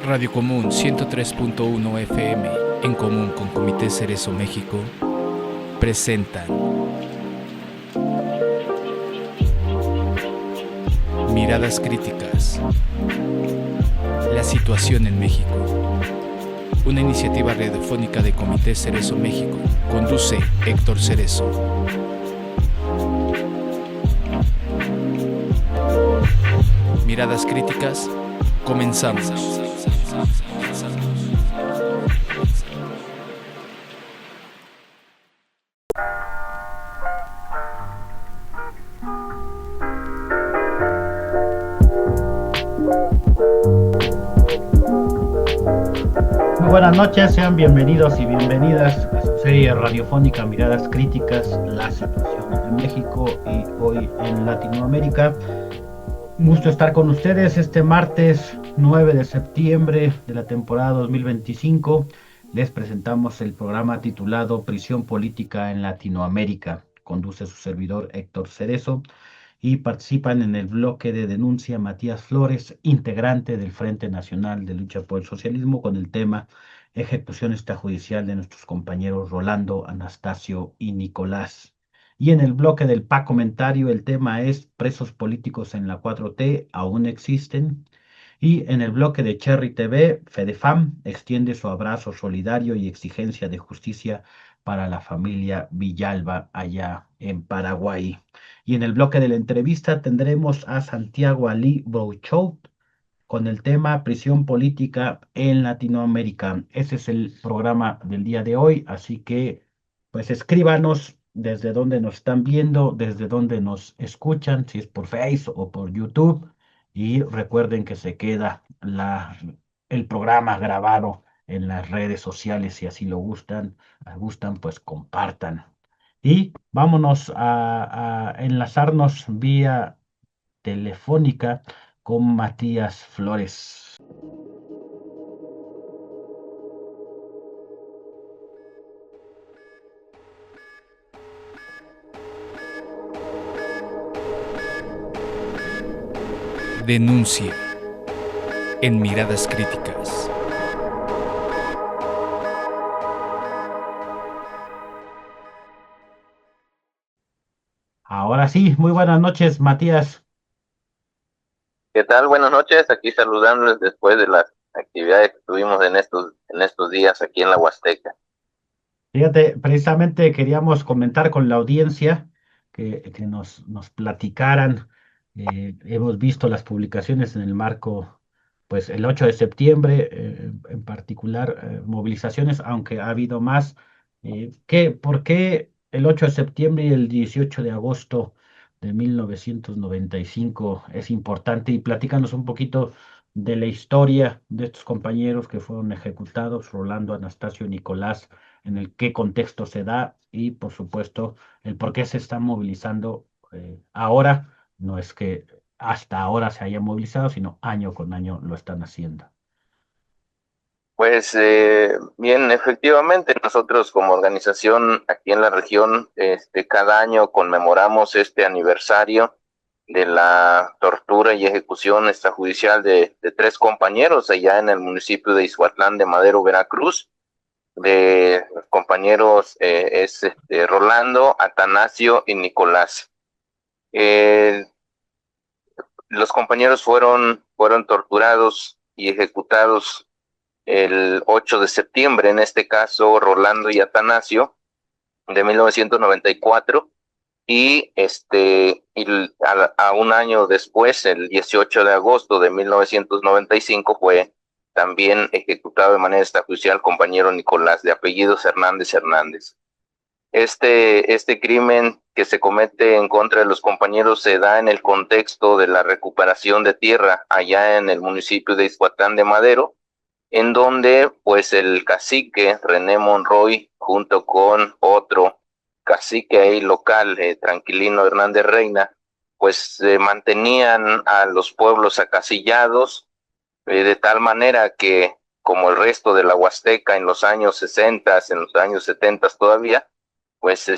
Radio Común 103.1 FM, en común con Comité Cerezo México, presentan Miradas Críticas. La situación en México. Una iniciativa radiofónica de Comité Cerezo México. Conduce Héctor Cerezo. Miradas Críticas, comenzamos. Muy buenas noches, sean bienvenidos y bienvenidas a su serie radiofónica Miradas Críticas, la situación en México y hoy en Latinoamérica. Un gusto estar con ustedes este martes 9 de septiembre de la temporada 2025. Les presentamos el programa titulado Prisión Política en Latinoamérica. Conduce su servidor Héctor Cerezo y participan en el bloque de denuncia Matías Flores, integrante del Frente Nacional de Lucha por el Socialismo, con el tema ejecución extrajudicial de nuestros compañeros Rolando, Anastasio y Nicolás. Y en el bloque del PA comentario el tema es presos políticos en la 4T aún existen. Y en el bloque de Cherry TV, FEDEFAM extiende su abrazo solidario y exigencia de justicia para la familia Villalba allá en Paraguay. Y en el bloque de la entrevista tendremos a Santiago Ali Bouchout con el tema prisión política en Latinoamérica. Ese es el programa del día de hoy, así que pues escríbanos desde dónde nos están viendo, desde dónde nos escuchan, si es por Facebook o por YouTube, y recuerden que se queda el programa grabado en las redes sociales, si así lo gustan, pues compartan. Y vámonos a enlazarnos vía telefónica con Matías Flores. Denuncia en Miradas Críticas. Ahora sí, muy buenas noches, Matías. ¿Qué tal? Buenas noches, aquí saludándoles después de las actividades que tuvimos en estos días aquí en la Huasteca. Fíjate, precisamente queríamos comentar con la audiencia que nos platicaran. Hemos visto las publicaciones en el marco, pues el 8 de septiembre, en particular, movilizaciones, aunque ha habido más. ¿Por qué el 8 de septiembre y el 18 de agosto de 1995 es importante? Y platícanos un poquito de la historia de estos compañeros que fueron ejecutados, Rolando, Anastasio y Nicolás, en el qué contexto se da y, por supuesto, el por qué se están movilizando ahora. No es que hasta ahora se hayan movilizado, sino año con año lo están haciendo. Pues bien, efectivamente, nosotros como organización aquí en la región, cada año conmemoramos este aniversario de la tortura y ejecución extrajudicial de 3 compañeros allá en el municipio de Ixhuatlán de Madero, Veracruz. De los compañeros Rolando, Atanasio y Nicolás. Los compañeros fueron torturados y ejecutados el 8 de septiembre, en este caso Rolando y Atanasio, de 1994, y a un año después, el 18 de agosto de 1995, fue también ejecutado de manera extrajudicial el compañero Nicolás, de apellidos Hernández. Este crimen que se comete en contra de los compañeros se da en el contexto de la recuperación de tierra allá en el municipio de Ixhuatlán de Madero, en donde pues el cacique René Monroy, junto con otro cacique ahí local, Tranquilino Hernández Reina, pues mantenían a los pueblos acasillados, de tal manera que, como el resto de la Huasteca en los años 60, en los años 70 todavía, pues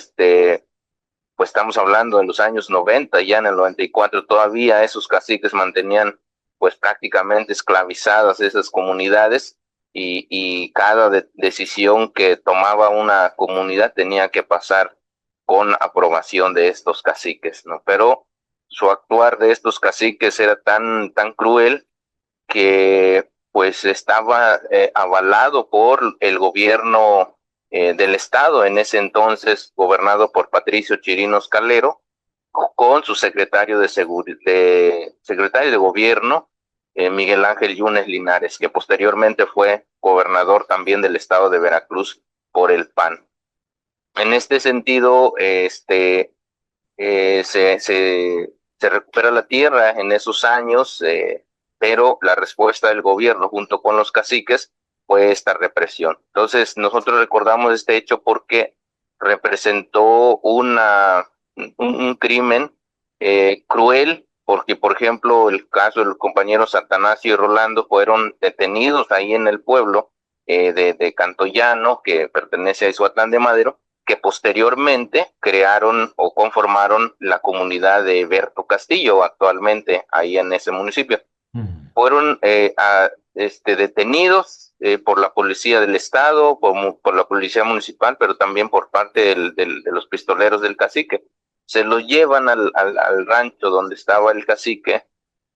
pues estamos hablando de los años 90, ya en el 94 todavía esos caciques mantenían pues prácticamente esclavizadas esas comunidades, y cada decisión que tomaba una comunidad tenía que pasar con aprobación de estos caciques, ¿no? Pero su actuar de estos caciques era tan cruel que pues estaba avalado por el gobierno del estado, en ese entonces gobernado por Patricio Chirinos Calero, con su secretario secretario de gobierno, Miguel Ángel Yunes Linares, que posteriormente fue gobernador también del estado de Veracruz por el PAN. En este sentido, se recupera la tierra en esos años, pero la respuesta del gobierno junto con los caciques fue esta represión. Entonces nosotros recordamos este hecho porque representó un crimen cruel, porque por ejemplo el caso de los compañeros Atanasio y Rolando fueron detenidos ahí en el pueblo de Cantoyano, que pertenece a Izuatlán de Madero, que posteriormente crearon o conformaron la comunidad de Berto Castillo, actualmente ahí en ese municipio. Fueron detenidos por la policía del estado, por la policía municipal, pero también por parte de los pistoleros del cacique. Se los llevan al rancho donde estaba el cacique,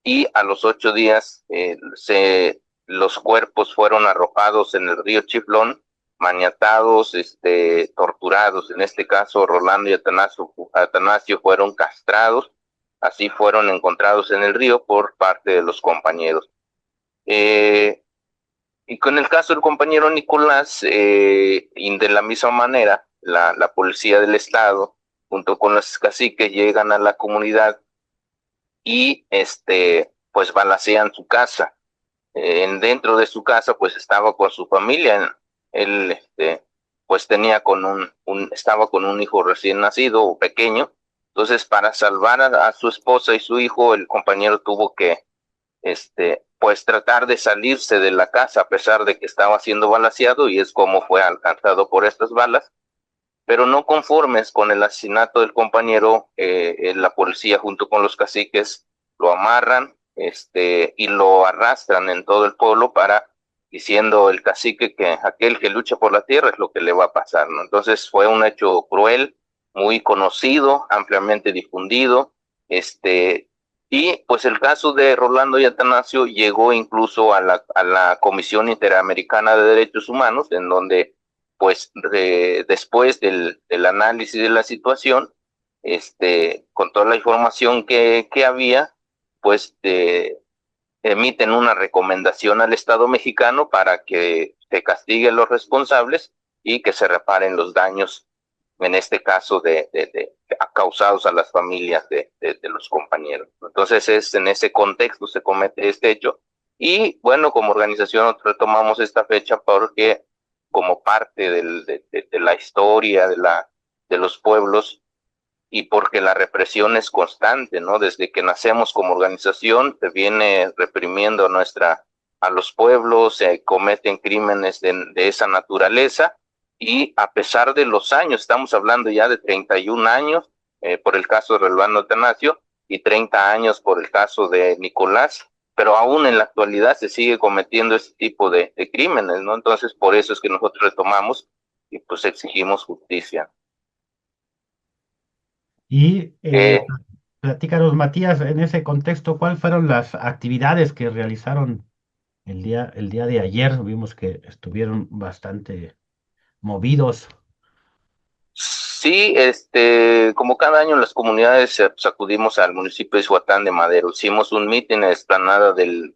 y a los 8 días los cuerpos fueron arrojados en el río Chiflón, maniatados, torturados. En este caso, Rolando y Atanasio fueron castrados, así fueron encontrados en el río por parte de los compañeros. Y con el caso del compañero Nicolás, y de la misma manera, la policía del estado, junto con los caciques, llegan a la comunidad y pues balacean su casa. Dentro de su casa pues estaba con su familia. Él pues tenía estaba con un hijo recién nacido o pequeño. Entonces, para salvar a su esposa y su hijo, el compañero tuvo que pues tratar de salirse de la casa a pesar de que estaba siendo balaceado, y es como fue alcanzado por estas balas. Pero no conformes con el asesinato del compañero, la policía junto con los caciques lo amarran y lo arrastran en todo el pueblo, diciendo el cacique que aquel que lucha por la tierra es lo que le va a pasar, ¿no? Entonces fue un hecho cruel, muy conocido, ampliamente difundido, y pues el caso de Rolando y Atanasio llegó incluso a la Comisión Interamericana de Derechos Humanos, en donde pues después del análisis de la situación, con toda la información que había, pues emiten una recomendación al Estado mexicano para que se castiguen a los responsables y que se reparen los daños, en este caso causados a las familias de los compañeros. Entonces en ese contexto se comete este hecho, y bueno, como organización retomamos esta fecha porque como parte de la historia de los pueblos, y porque la represión es constante, ¿no? Desde que nacemos como organización se viene reprimiendo a los pueblos, se cometen crímenes de esa naturaleza, y a pesar de los años, estamos hablando ya de 31 años por el caso de Rolando Atanasio y 30 años por el caso de Nicolás, pero aún en la actualidad se sigue cometiendo ese tipo de crímenes, ¿no? Entonces por eso es que nosotros retomamos y pues exigimos justicia. Y platícanos, Matías, en ese contexto, ¿cuáles fueron las actividades que realizaron el día de ayer? Vimos que estuvieron bastante movidos. Sí, como cada año las comunidades acudimos al municipio de Izuatlán de Madero. Hicimos un mitin en la explanada de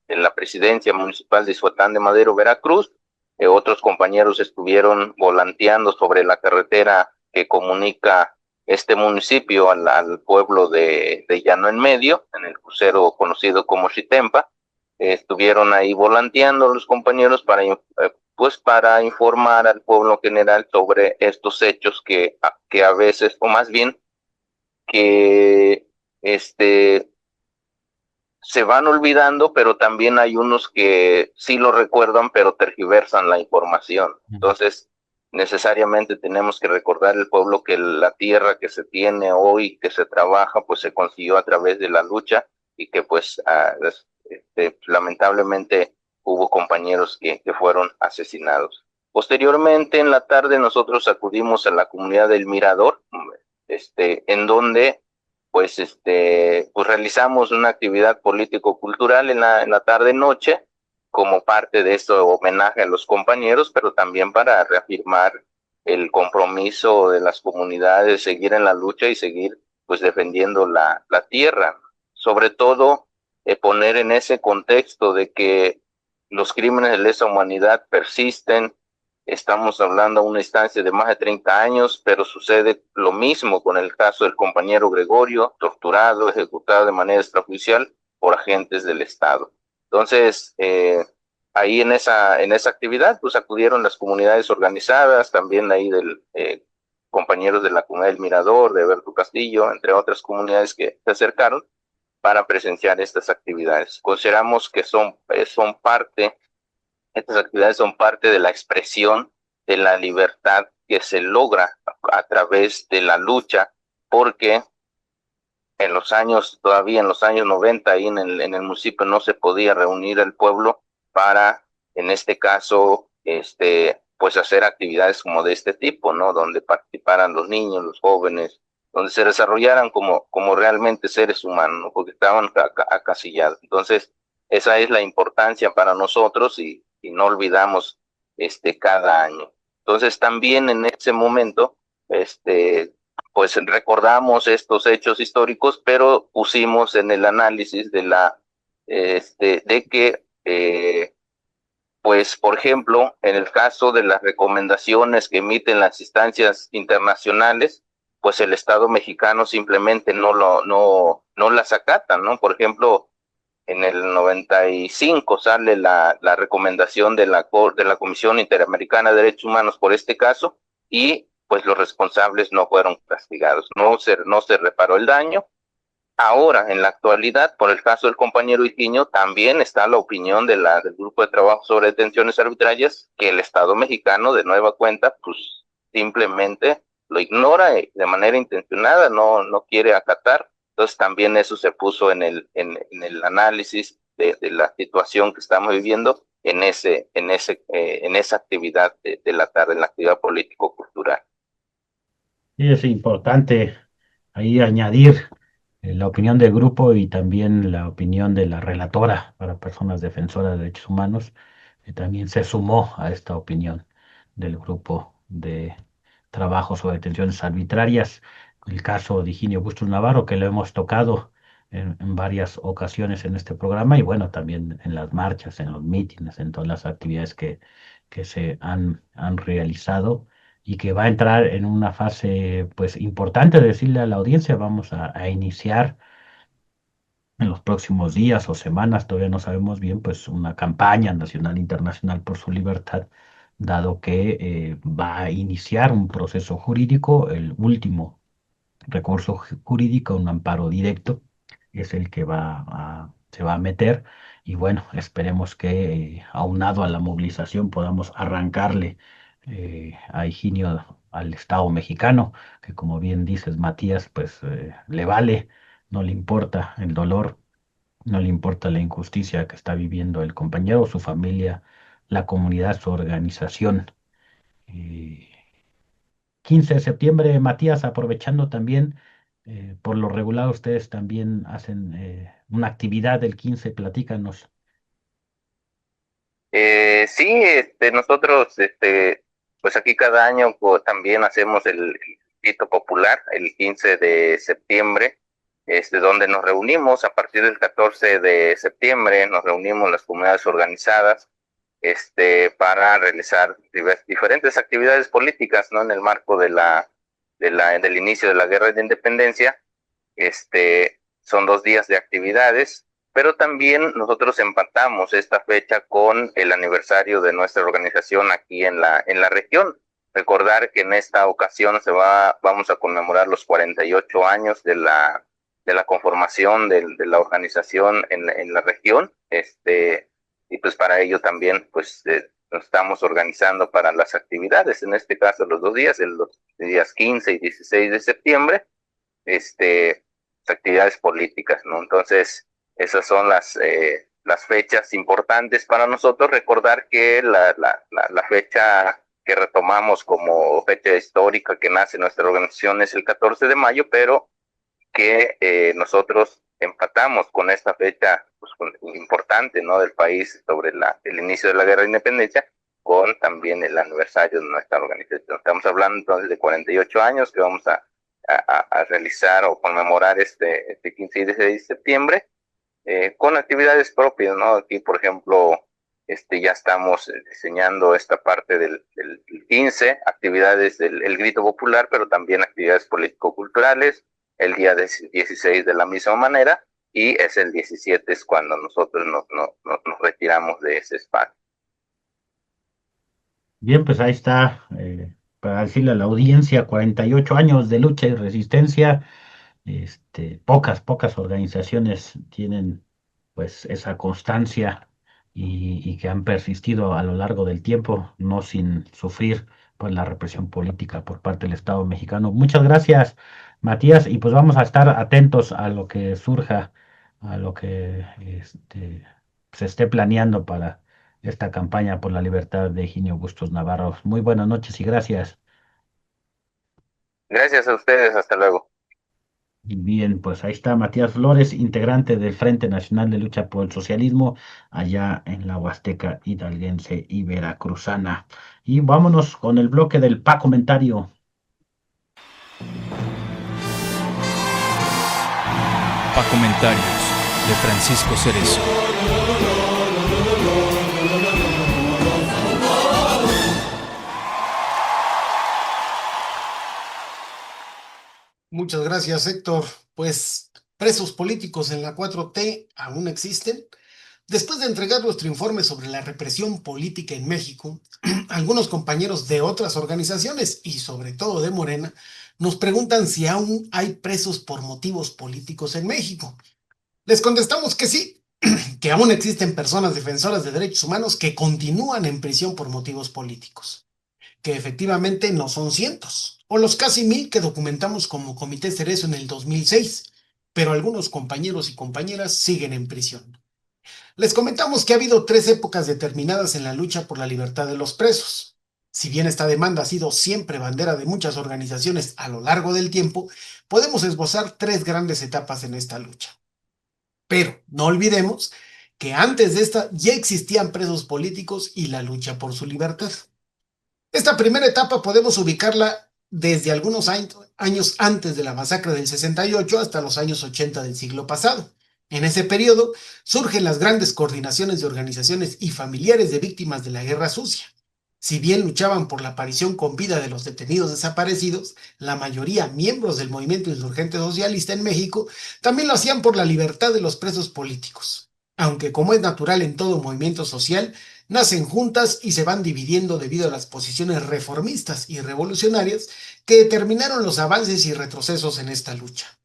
la presidencia municipal de Izuatlán de Madero, Veracruz. Otros compañeros estuvieron volanteando sobre la carretera que comunica este municipio al pueblo de Llano en Medio, en el crucero conocido como Xitempa. Estuvieron ahí volanteando los compañeros pues para informar al pueblo general sobre estos hechos que a veces, o más bien, que se van olvidando, pero también hay unos que sí lo recuerdan, pero tergiversan la información. Entonces, necesariamente tenemos que recordar al pueblo que la tierra que se tiene hoy, que se trabaja, pues se consiguió a través de la lucha, y que pues lamentablemente hubo compañeros que fueron asesinados. Posteriormente, en la tarde, nosotros acudimos a la comunidad del Mirador, en donde pues realizamos una actividad político-cultural en la tarde-noche como parte de este homenaje a los compañeros, pero también para reafirmar el compromiso de las comunidades, seguir en la lucha y seguir pues defendiendo la tierra. Sobre todo, poner en ese contexto de que los crímenes de lesa humanidad persisten. Estamos hablando de una instancia de más de 30 años, pero sucede lo mismo con el caso del compañero Gregorio, torturado, ejecutado de manera extrajudicial por agentes del Estado. Entonces, ahí en esa actividad, pues acudieron las comunidades organizadas, también ahí del compañeros de la comunidad del Mirador, de Berto Castillo, entre otras comunidades que se acercaron para presenciar estas actividades. Consideramos que estas actividades son parte de la expresión de la libertad que se logra a través de la lucha, porque todavía en los años 90, ahí en el municipio no se podía reunir el pueblo para, en este caso, pues hacer actividades como de este tipo, ¿no? Donde participaran los niños, los jóvenes, donde se desarrollaran como realmente seres humanos, ¿no? Porque estaban acasillados. Entonces, esa es la importancia para nosotros y no olvidamos cada año. Entonces, también en ese momento, pues recordamos estos hechos históricos, pero pusimos en el análisis de que pues, por ejemplo, en el caso de las recomendaciones que emiten las instancias internacionales, pues el Estado mexicano simplemente no las acata, ¿no? Por ejemplo, en el 95 sale la recomendación de la Comisión Interamericana de Derechos Humanos por este caso, y pues los responsables no fueron castigados, no se reparó el daño. Ahora, en la actualidad, por el caso del compañero Higinio, también está la opinión del Grupo de Trabajo sobre Detenciones Arbitrarias, que el Estado mexicano, de nueva cuenta, pues simplemente lo ignora de manera intencionada, no quiere acatar. Entonces también eso se puso en el análisis de la situación que estamos viviendo en esa actividad de la tarde, en la actividad político-cultural. Y es importante ahí añadir la opinión del grupo y también la opinión de la relatora para personas defensoras de derechos humanos, que también se sumó a esta opinión del grupo de trabajo sobre detenciones arbitrarias. El caso de Higinio Bustos Navarro, que lo hemos tocado en varias ocasiones en este programa, y bueno, también en las marchas, en los mítines, en todas las actividades que se han realizado, y que va a entrar en una fase pues importante de decirle a la audiencia. Vamos a iniciar en los próximos días o semanas, todavía no sabemos bien, pues una campaña nacional e internacional por su libertad, dado que va a iniciar un proceso jurídico. El último recurso jurídico, un amparo directo, es el que se va a meter. Y bueno, esperemos que aunado a la movilización podamos arrancarle a Higinio al Estado mexicano, que como bien dices, Matías, pues le vale, no le importa el dolor, no le importa la injusticia que está viviendo el compañero, su familia, la comunidad, su organización. Eh, 15 de septiembre, Matías, aprovechando también, por lo regular ustedes también hacen una actividad del 15, platícanos. Sí, nosotros, pues aquí cada año también hacemos el grito popular el 15 de septiembre, donde nos reunimos a partir del 14 de septiembre, nos reunimos las comunidades organizadas, para realizar diferentes actividades políticas, ¿no? En el marco del inicio de la Guerra de Independencia. Son 2 días de actividades, pero también nosotros empatamos esta fecha con el aniversario de nuestra organización aquí en la región. Recordar que en esta ocasión vamos a conmemorar los 48 años de la conformación de la organización en la región, y pues para ello también pues nos estamos organizando para las actividades, en este caso los 2 días, los días 15 y 16 de septiembre, actividades políticas, ¿no? Entonces, esas son las fechas importantes para nosotros. Recordar que la fecha que retomamos como fecha histórica que nace nuestra organización es el 14 de mayo, pero que nosotros empatamos con esta fecha pues, importante, ¿no?, del país sobre el inicio de la guerra de independencia, con también el aniversario de nuestra organización. Estamos hablando entonces de 48 años que vamos a realizar o conmemorar este 15 y 16 de septiembre, con actividades propias, ¿no? Aquí, por ejemplo, ya estamos diseñando esta parte del 15, actividades del grito popular, pero también actividades político-culturales, el día 16 de la misma manera, y es el 17 es cuando nosotros nos retiramos de ese espacio. Bien, pues ahí está, para decirle a la audiencia, 48 años de lucha y resistencia. Pocas organizaciones tienen pues esa constancia y que han persistido a lo largo del tiempo, no sin sufrir pues la represión política por parte del Estado mexicano. Muchas gracias, Matías, y pues vamos a estar atentos a lo que surja, a lo que se esté planeando para esta campaña por la libertad de Higinio Bustos Navarro. Muy buenas noches y gracias. Gracias a ustedes, hasta luego. Bien, pues ahí está Matías Flores, integrante del Frente Nacional de Lucha por el Socialismo, allá en la Huasteca hidalguense y veracruzana. Y vámonos con el bloque del Pa Comentario. Pa Comentarios de Francisco Cerezo. Muchas gracias, Héctor. Pues presos políticos en la 4T aún existen. Después de entregar nuestro informe sobre la represión política en México, algunos compañeros de otras organizaciones y sobre todo de Morena nos preguntan si aún hay presos por motivos políticos en México. Les contestamos que sí, que aún existen personas defensoras de derechos humanos que continúan en prisión por motivos políticos, que efectivamente no son cientos, o los casi 1000 que documentamos como Comité Cerezo en el 2006, pero algunos compañeros y compañeras siguen en prisión. Les comentamos que ha habido 3 épocas determinadas en la lucha por la libertad de los presos. Si bien esta demanda ha sido siempre bandera de muchas organizaciones a lo largo del tiempo, podemos esbozar 3 grandes etapas en esta lucha. Pero no olvidemos que antes de esta ya existían presos políticos y la lucha por su libertad. Esta primera etapa podemos ubicarla desde algunos años antes de la masacre del 68 hasta los años 80 del siglo pasado. En ese periodo surgen las grandes coordinaciones de organizaciones y familiares de víctimas de la guerra sucia. Si bien luchaban por la aparición con vida de los detenidos desaparecidos, la mayoría miembros del movimiento insurgente socialista en México también lo hacían por la libertad de los presos políticos. Aunque, como es natural en todo movimiento social, nacen juntas y se van dividiendo debido a las posiciones reformistas y revolucionarias que determinaron los avances y retrocesos en esta lucha.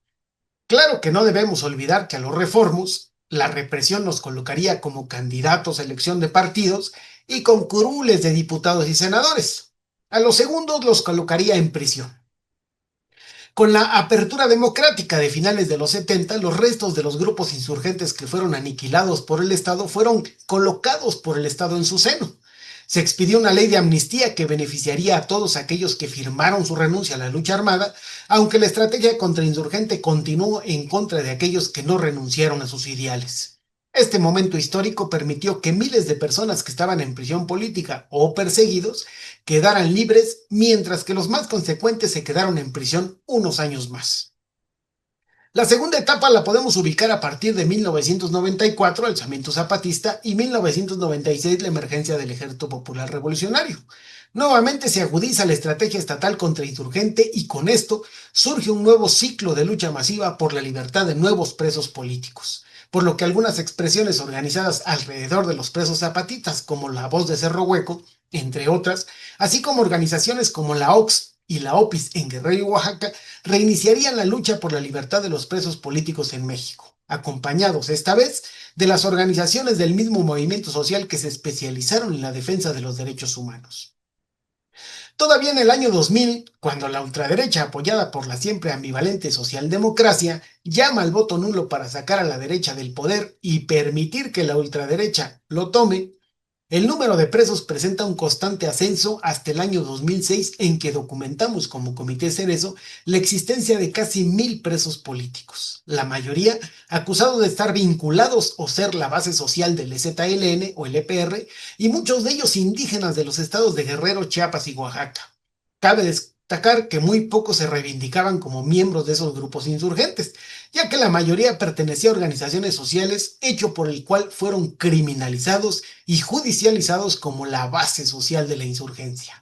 Claro que no debemos olvidar que a los reformos la represión nos colocaría como candidatos a elección de partidos y con curules de diputados y senadores. A los segundos los colocaría en prisión. Con la apertura democrática de finales de los 70, los restos de los grupos insurgentes que fueron aniquilados por el Estado fueron colocados por el Estado en su seno. Se expidió una ley de amnistía que beneficiaría a todos aquellos que firmaron su renuncia a la lucha armada, aunque la estrategia contrainsurgente continuó en contra de aquellos que no renunciaron a sus ideales. Este momento histórico permitió que miles de personas que estaban en prisión política o perseguidos quedaran libres, mientras que los más consecuentes se quedaron en prisión unos años más. La segunda etapa la podemos ubicar a partir de 1994, alzamiento zapatista, y 1996, la emergencia del Ejército Popular Revolucionario. Nuevamente se agudiza la estrategia estatal contrainsurgente y con esto surge un nuevo ciclo de lucha masiva por la libertad de nuevos presos políticos, por lo que algunas expresiones organizadas alrededor de los presos zapatistas, como la Voz de Cerro Hueco, entre otras, así como organizaciones como la OX y la OPIS en Guerrero y Oaxaca, reiniciarían la lucha por la libertad de los presos políticos en México, acompañados esta vez de las organizaciones del mismo movimiento social que se especializaron en la defensa de los derechos humanos. Todavía en el año 2000, cuando la ultraderecha, apoyada por la siempre ambivalente socialdemocracia, llama al voto nulo para sacar a la derecha del poder y permitir que la ultraderecha lo tome, el número de presos presenta un constante ascenso hasta el año 2006, en que documentamos como Comité Cerezo la existencia de casi 1000 presos políticos, la mayoría acusados de estar vinculados o ser la base social del EZLN o el EPR, y muchos de ellos indígenas de los estados de Guerrero, Chiapas y Oaxaca. Cabe destacar que muy pocos se reivindicaban como miembros de esos grupos insurgentes, ya que la mayoría pertenecía a organizaciones sociales, hecho por el cual fueron criminalizados y judicializados como la base social de la insurgencia.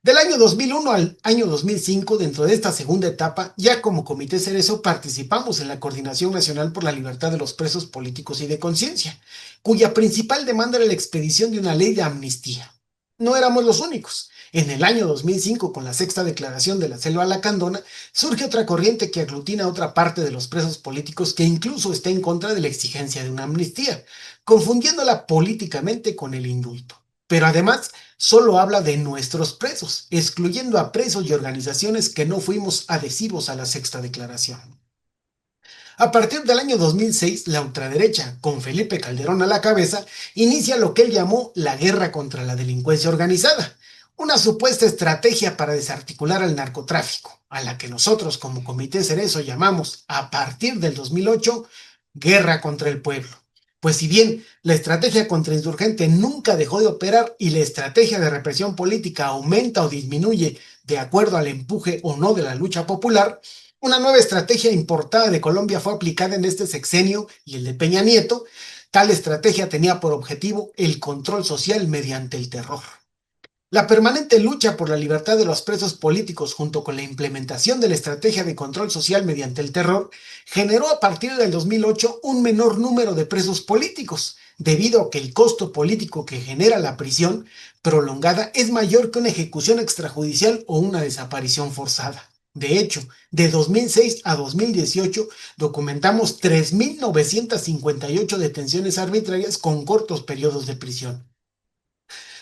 Del año 2001 al año 2005, dentro de esta segunda etapa, ya como Comité Cerezo participamos en la Coordinación Nacional por la Libertad de los Presos Políticos y de Conciencia, cuya principal demanda era la expedición de una ley de amnistía. No éramos los únicos. En el año 2005, con la sexta declaración de la Selva Lacandona, surge otra corriente que aglutina a otra parte de los presos políticos, que incluso está en contra de la exigencia de una amnistía, confundiéndola políticamente con el indulto. Pero además, solo habla de nuestros presos, excluyendo a presos y organizaciones que no fuimos adhesivos a la sexta declaración. A partir del año 2006, la ultraderecha, con Felipe Calderón a la cabeza, inicia lo que él llamó la guerra contra la delincuencia organizada, una supuesta estrategia para desarticular al narcotráfico, a la que nosotros como Comité Cerezo llamamos, a partir del 2008, guerra contra el pueblo. Pues si bien la estrategia contrainsurgente nunca dejó de operar y la estrategia de represión política aumenta o disminuye de acuerdo al empuje o no de la lucha popular, una nueva estrategia importada de Colombia fue aplicada en este sexenio y el de Peña Nieto. Tal estrategia tenía por objetivo el control social mediante el terror. La permanente lucha por la libertad de los presos políticos, junto con la implementación de la estrategia de control social mediante el terror, generó a partir del 2008 un menor número de presos políticos, debido a que el costo político que genera la prisión prolongada es mayor que una ejecución extrajudicial o una desaparición forzada. De hecho, de 2006 a 2018 documentamos 3.958 detenciones arbitrarias con cortos periodos de prisión.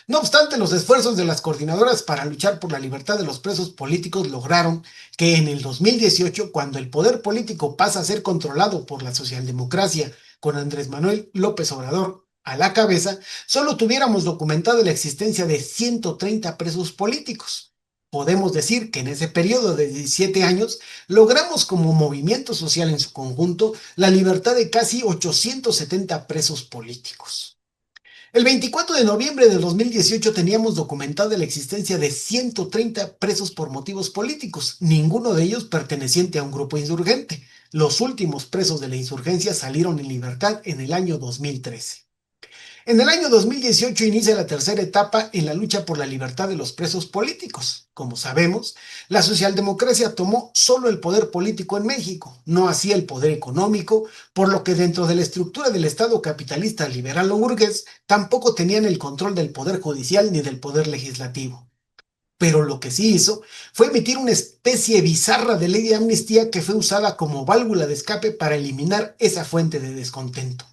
No obstante, los esfuerzos de las coordinadoras para luchar por la libertad de los presos políticos lograron que en el 2018, cuando el poder político pasa a ser controlado por la socialdemocracia, con Andrés Manuel López Obrador a la cabeza, solo tuviéramos documentada la existencia de 130 presos políticos. Podemos decir que en ese periodo de 17 años logramos como movimiento social en su conjunto la libertad de casi 870 presos políticos. El 24 de noviembre de 2018 teníamos documentada la existencia de 130 presos por motivos políticos, ninguno de ellos perteneciente a un grupo insurgente. Los últimos presos de la insurgencia salieron en libertad en el año 2013. En el año 2018 inicia la tercera etapa en la lucha por la libertad de los presos políticos. Como sabemos, la socialdemocracia tomó solo el poder político en México, no así el poder económico, por lo que dentro de la estructura del Estado capitalista liberal o burgués tampoco tenían el control del poder judicial ni del poder legislativo. Pero lo que sí hizo fue emitir una especie bizarra de ley de amnistía que fue usada como válvula de escape para eliminar esa fuente de descontento.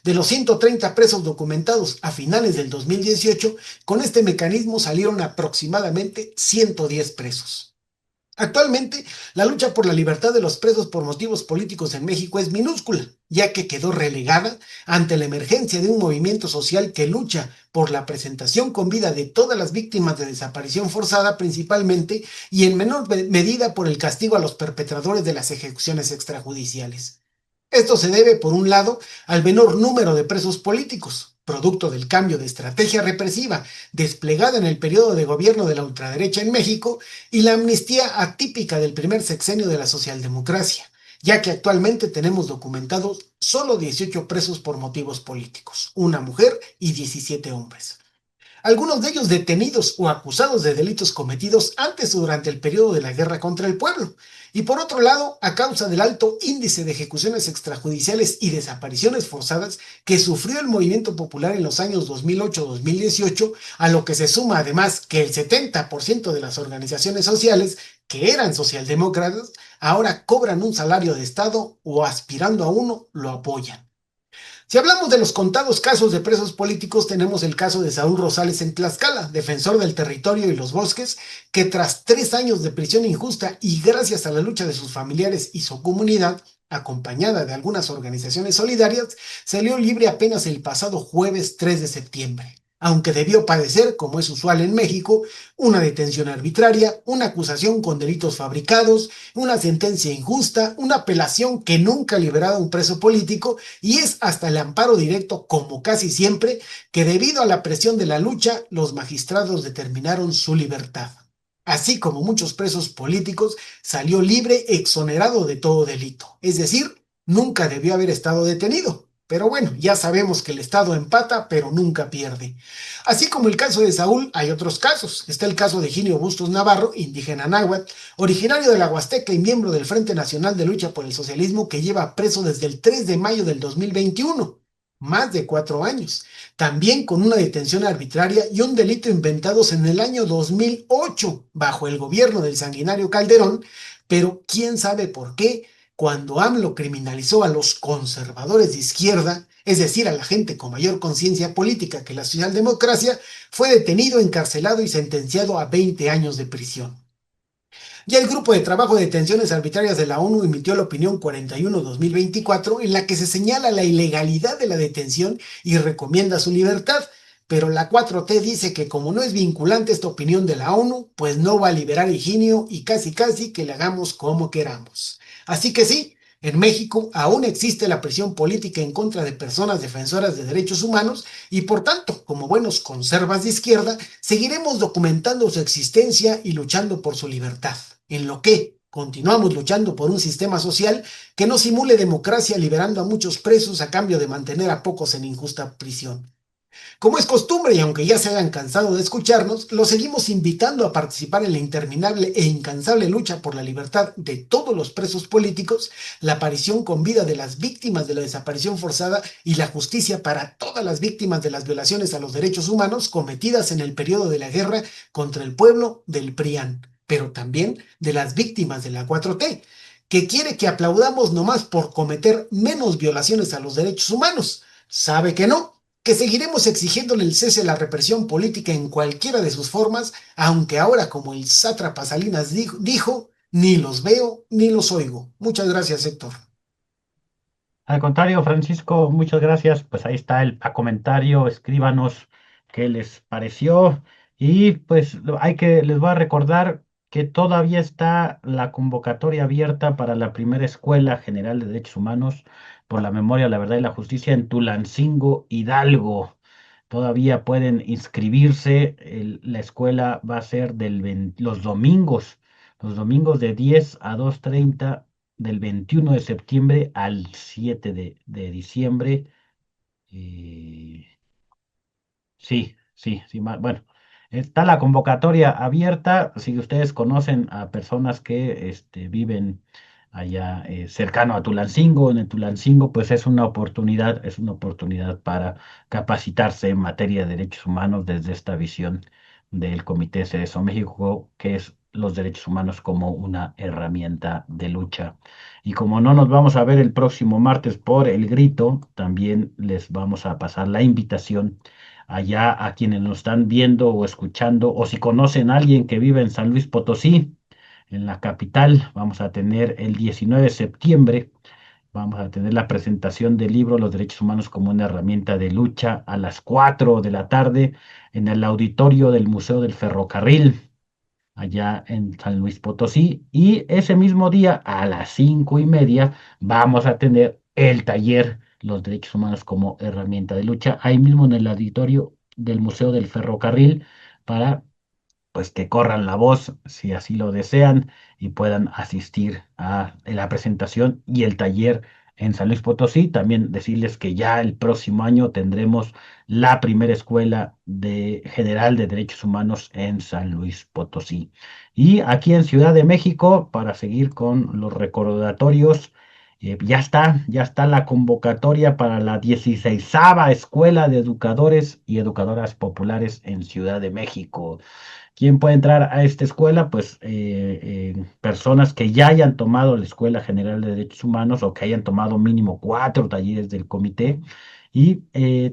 De los 130 presos documentados a finales del 2018, con este mecanismo salieron aproximadamente 110 presos. Actualmente, la lucha por la libertad de los presos por motivos políticos en México es minúscula, ya que quedó relegada ante la emergencia de un movimiento social que lucha por la presentación con vida de todas las víctimas de desaparición forzada principalmente, y en menor medida por el castigo a los perpetradores de las ejecuciones extrajudiciales. Esto se debe, por un lado, al menor número de presos políticos, producto del cambio de estrategia represiva desplegada en el periodo de gobierno de la ultraderecha en México, y la amnistía atípica del primer sexenio de la socialdemocracia, ya que actualmente tenemos documentados solo 18 presos por motivos políticos, una mujer y 17 hombres. Algunos de ellos detenidos o acusados de delitos cometidos antes o durante el periodo de la guerra contra el pueblo, y por otro lado, a causa del alto índice de ejecuciones extrajudiciales y desapariciones forzadas que sufrió el movimiento popular en los años 2008-2018, a lo que se suma además que el 70% de las organizaciones sociales, que eran socialdemócratas, ahora cobran un salario de Estado o aspirando a uno lo apoyan. Si hablamos de los contados casos de presos políticos, tenemos el caso de Saúl Rosales en Tlaxcala, defensor del territorio y los bosques, que tras 3 años de prisión injusta y gracias a la lucha de sus familiares y su comunidad, acompañada de algunas organizaciones solidarias, salió libre apenas el pasado jueves 3 de septiembre, aunque debió padecer, como es usual en México, una detención arbitraria, una acusación con delitos fabricados, una sentencia injusta, una apelación que nunca ha liberado a un preso político y es hasta el amparo directo, como casi siempre, que debido a la presión de la lucha, los magistrados determinaron su libertad. Así como muchos presos políticos, salió libre exonerado de todo delito, es decir, nunca debió haber estado detenido. Pero bueno, ya sabemos que el Estado empata, pero nunca pierde. Así como el caso de Saúl, hay otros casos. Está el caso de Higinio Bustos Navarro, indígena náhuatl, originario de la Huasteca y miembro del Frente Nacional de Lucha por el Socialismo, que lleva preso desde el 3 de mayo del 2021, más de 4 años, también con una detención arbitraria y un delito inventados en el año 2008, bajo el gobierno del sanguinario Calderón, pero quién sabe por qué cuando AMLO criminalizó a los conservadores de izquierda, es decir, a la gente con mayor conciencia política que la socialdemocracia, fue detenido, encarcelado y sentenciado a 20 años de prisión. Ya el Grupo de Trabajo de Detenciones Arbitrarias de la ONU emitió la opinión 41-2024 en la que se señala la ilegalidad de la detención y recomienda su libertad, pero la 4T dice que como no es vinculante esta opinión de la ONU, pues no va a liberar a Higinio y casi que le hagamos como queramos. Así que sí, en México aún existe la presión política en contra de personas defensoras de derechos humanos y por tanto, como buenos conservas de izquierda, seguiremos documentando su existencia y luchando por su libertad, en lo que continuamos luchando por un sistema social que no simule democracia liberando a muchos presos a cambio de mantener a pocos en injusta prisión. Como es costumbre y aunque ya se hayan cansado de escucharnos, los seguimos invitando a participar en la interminable e incansable lucha por la libertad de todos los presos políticos, la aparición con vida de las víctimas de la desaparición forzada y la justicia para todas las víctimas de las violaciones a los derechos humanos cometidas en el periodo de la guerra contra el pueblo del PRIAN, pero también de las víctimas de la 4T, que quiere que aplaudamos nomás por cometer menos violaciones a los derechos humanos. ¿Sabe que no? Que seguiremos exigiéndole el cese a la represión política en cualquiera de sus formas, aunque ahora, como el sátrapa Salinas dijo, ni los veo ni los oigo. Muchas gracias, Héctor. Al contrario, Francisco, muchas gracias. Pues ahí está el comentario, escríbanos qué les pareció. Y pues les voy a recordar que todavía está la convocatoria abierta para la primera Escuela General de Derechos Humanos por la Memoria, la Verdad y la Justicia en Tulancingo, Hidalgo. Todavía pueden inscribirse. La escuela va a ser los domingos de 10 a 2:30 del 21 de septiembre al 7 de diciembre. Sí, bueno, está la convocatoria abierta. Si ustedes conocen a personas que viven allá cercano a Tulancingo, en el Tulancingo, pues es una oportunidad para capacitarse en materia de derechos humanos desde esta visión del Comité Cerezo México, que es los derechos humanos como una herramienta de lucha. Y como no nos vamos a ver el próximo martes por el grito, también les vamos a pasar la invitación allá a quienes nos están viendo o escuchando, o si conocen a alguien que vive en San Luis Potosí, en la capital, vamos a tener el 19 de septiembre, vamos a tener la presentación del libro Los Derechos Humanos como una herramienta de lucha a las 4 de la tarde en el auditorio del Museo del Ferrocarril, allá en San Luis Potosí, y ese mismo día a las 5:30 vamos a tener el taller Los Derechos Humanos como herramienta de lucha, ahí mismo en el auditorio del Museo del Ferrocarril, para pues que corran la voz si así lo desean y puedan asistir a la presentación y el taller en San Luis Potosí. También decirles que ya el próximo año tendremos la primera escuela general de derechos humanos en San Luis Potosí. Y aquí en Ciudad de México, para seguir con los recordatorios, ya está la convocatoria para la 16ª Escuela de Educadores y Educadoras Populares en Ciudad de México. ¿Quién puede entrar a esta escuela? Pues personas que ya hayan tomado la Escuela General de Derechos Humanos o que hayan tomado mínimo 4 talleres del comité Y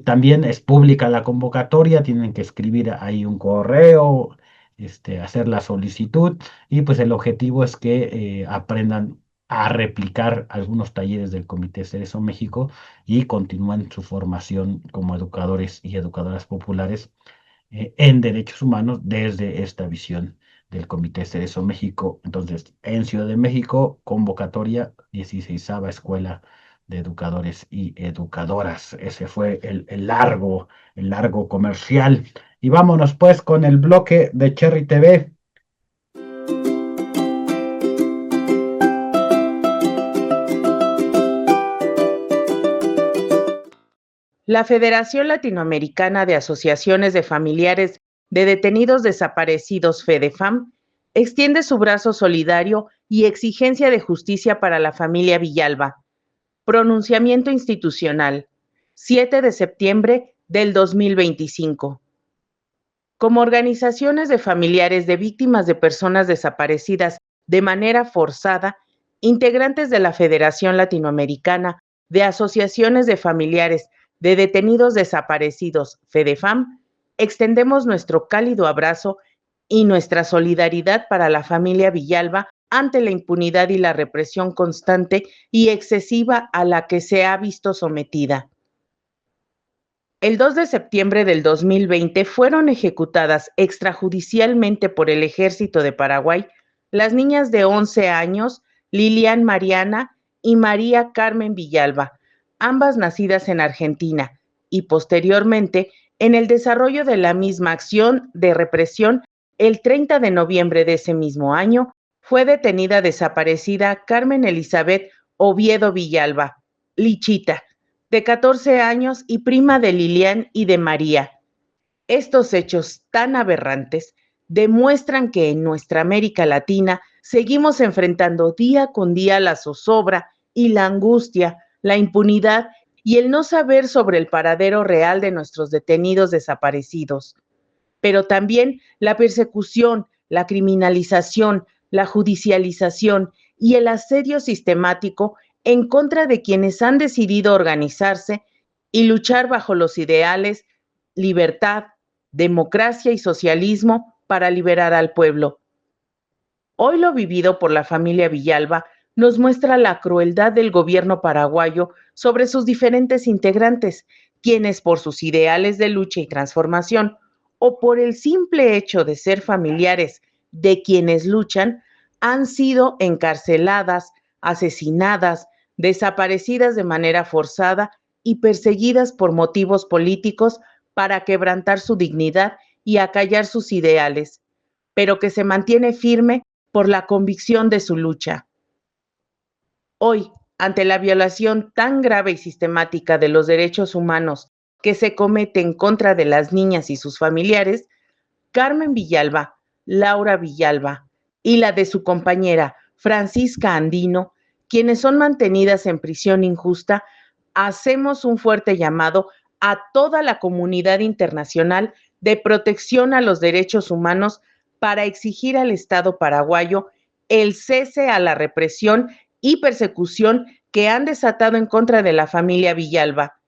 también es pública la convocatoria, tienen que escribir ahí un correo, hacer la solicitud y pues el objetivo es que aprendan a replicar algunos talleres del Comité Cerezo México y continúen su formación como educadores y educadoras populares en derechos humanos desde esta visión del Comité Cerezo México. Entonces, en Ciudad de México, convocatoria 16ª Escuela de Educadores y Educadoras. Ese fue el largo comercial. Y vámonos pues con el bloque de Cherry TV. La Federación Latinoamericana de Asociaciones de Familiares de Detenidos Desaparecidos, FEDEFAM, extiende su brazo solidario y exigencia de justicia para la familia Villalba. Pronunciamiento institucional, 7 de septiembre del 2025. Como organizaciones de familiares de víctimas de personas desaparecidas de manera forzada, integrantes de la Federación Latinoamericana de Asociaciones de Familiares de Detenidos Desaparecidos, FEDEFAM, extendemos nuestro cálido abrazo y nuestra solidaridad para la familia Villalba ante la impunidad y la represión constante y excesiva a la que se ha visto sometida. El 2 de septiembre del 2020 fueron ejecutadas extrajudicialmente por el Ejército de Paraguay las niñas de 11 años, Lilian Mariana y María Carmen Villalba, ambas nacidas en Argentina, y posteriormente, en el desarrollo de la misma acción de represión, el 30 de noviembre de ese mismo año, fue detenida desaparecida Carmen Elizabeth Oviedo Villalba, Lichita, de 14 años y prima de Lilian y de María. Estos hechos tan aberrantes demuestran que en nuestra América Latina seguimos enfrentando día con día la zozobra y la angustia, la impunidad y el no saber sobre el paradero real de nuestros detenidos desaparecidos. Pero también la persecución, la criminalización, la judicialización y el asedio sistemático en contra de quienes han decidido organizarse y luchar bajo los ideales libertad, democracia y socialismo para liberar al pueblo. Hoy lo vivido por la familia Villalba nos muestra la crueldad del gobierno paraguayo sobre sus diferentes integrantes, quienes por sus ideales de lucha y transformación o por el simple hecho de ser familiares de quienes luchan, han sido encarceladas, asesinadas, desaparecidas de manera forzada y perseguidas por motivos políticos para quebrantar su dignidad y acallar sus ideales, pero que se mantiene firme por la convicción de su lucha. Hoy, ante la violación tan grave y sistemática de los derechos humanos que se comete en contra de las niñas y sus familiares, Carmen Villalba, Laura Villalba y la de su compañera Francisca Andino, quienes son mantenidas en prisión injusta, hacemos un fuerte llamado a toda la comunidad internacional de protección a los derechos humanos para exigir al Estado paraguayo el cese a la represión y persecución que han desatado en contra de la familia Villalba,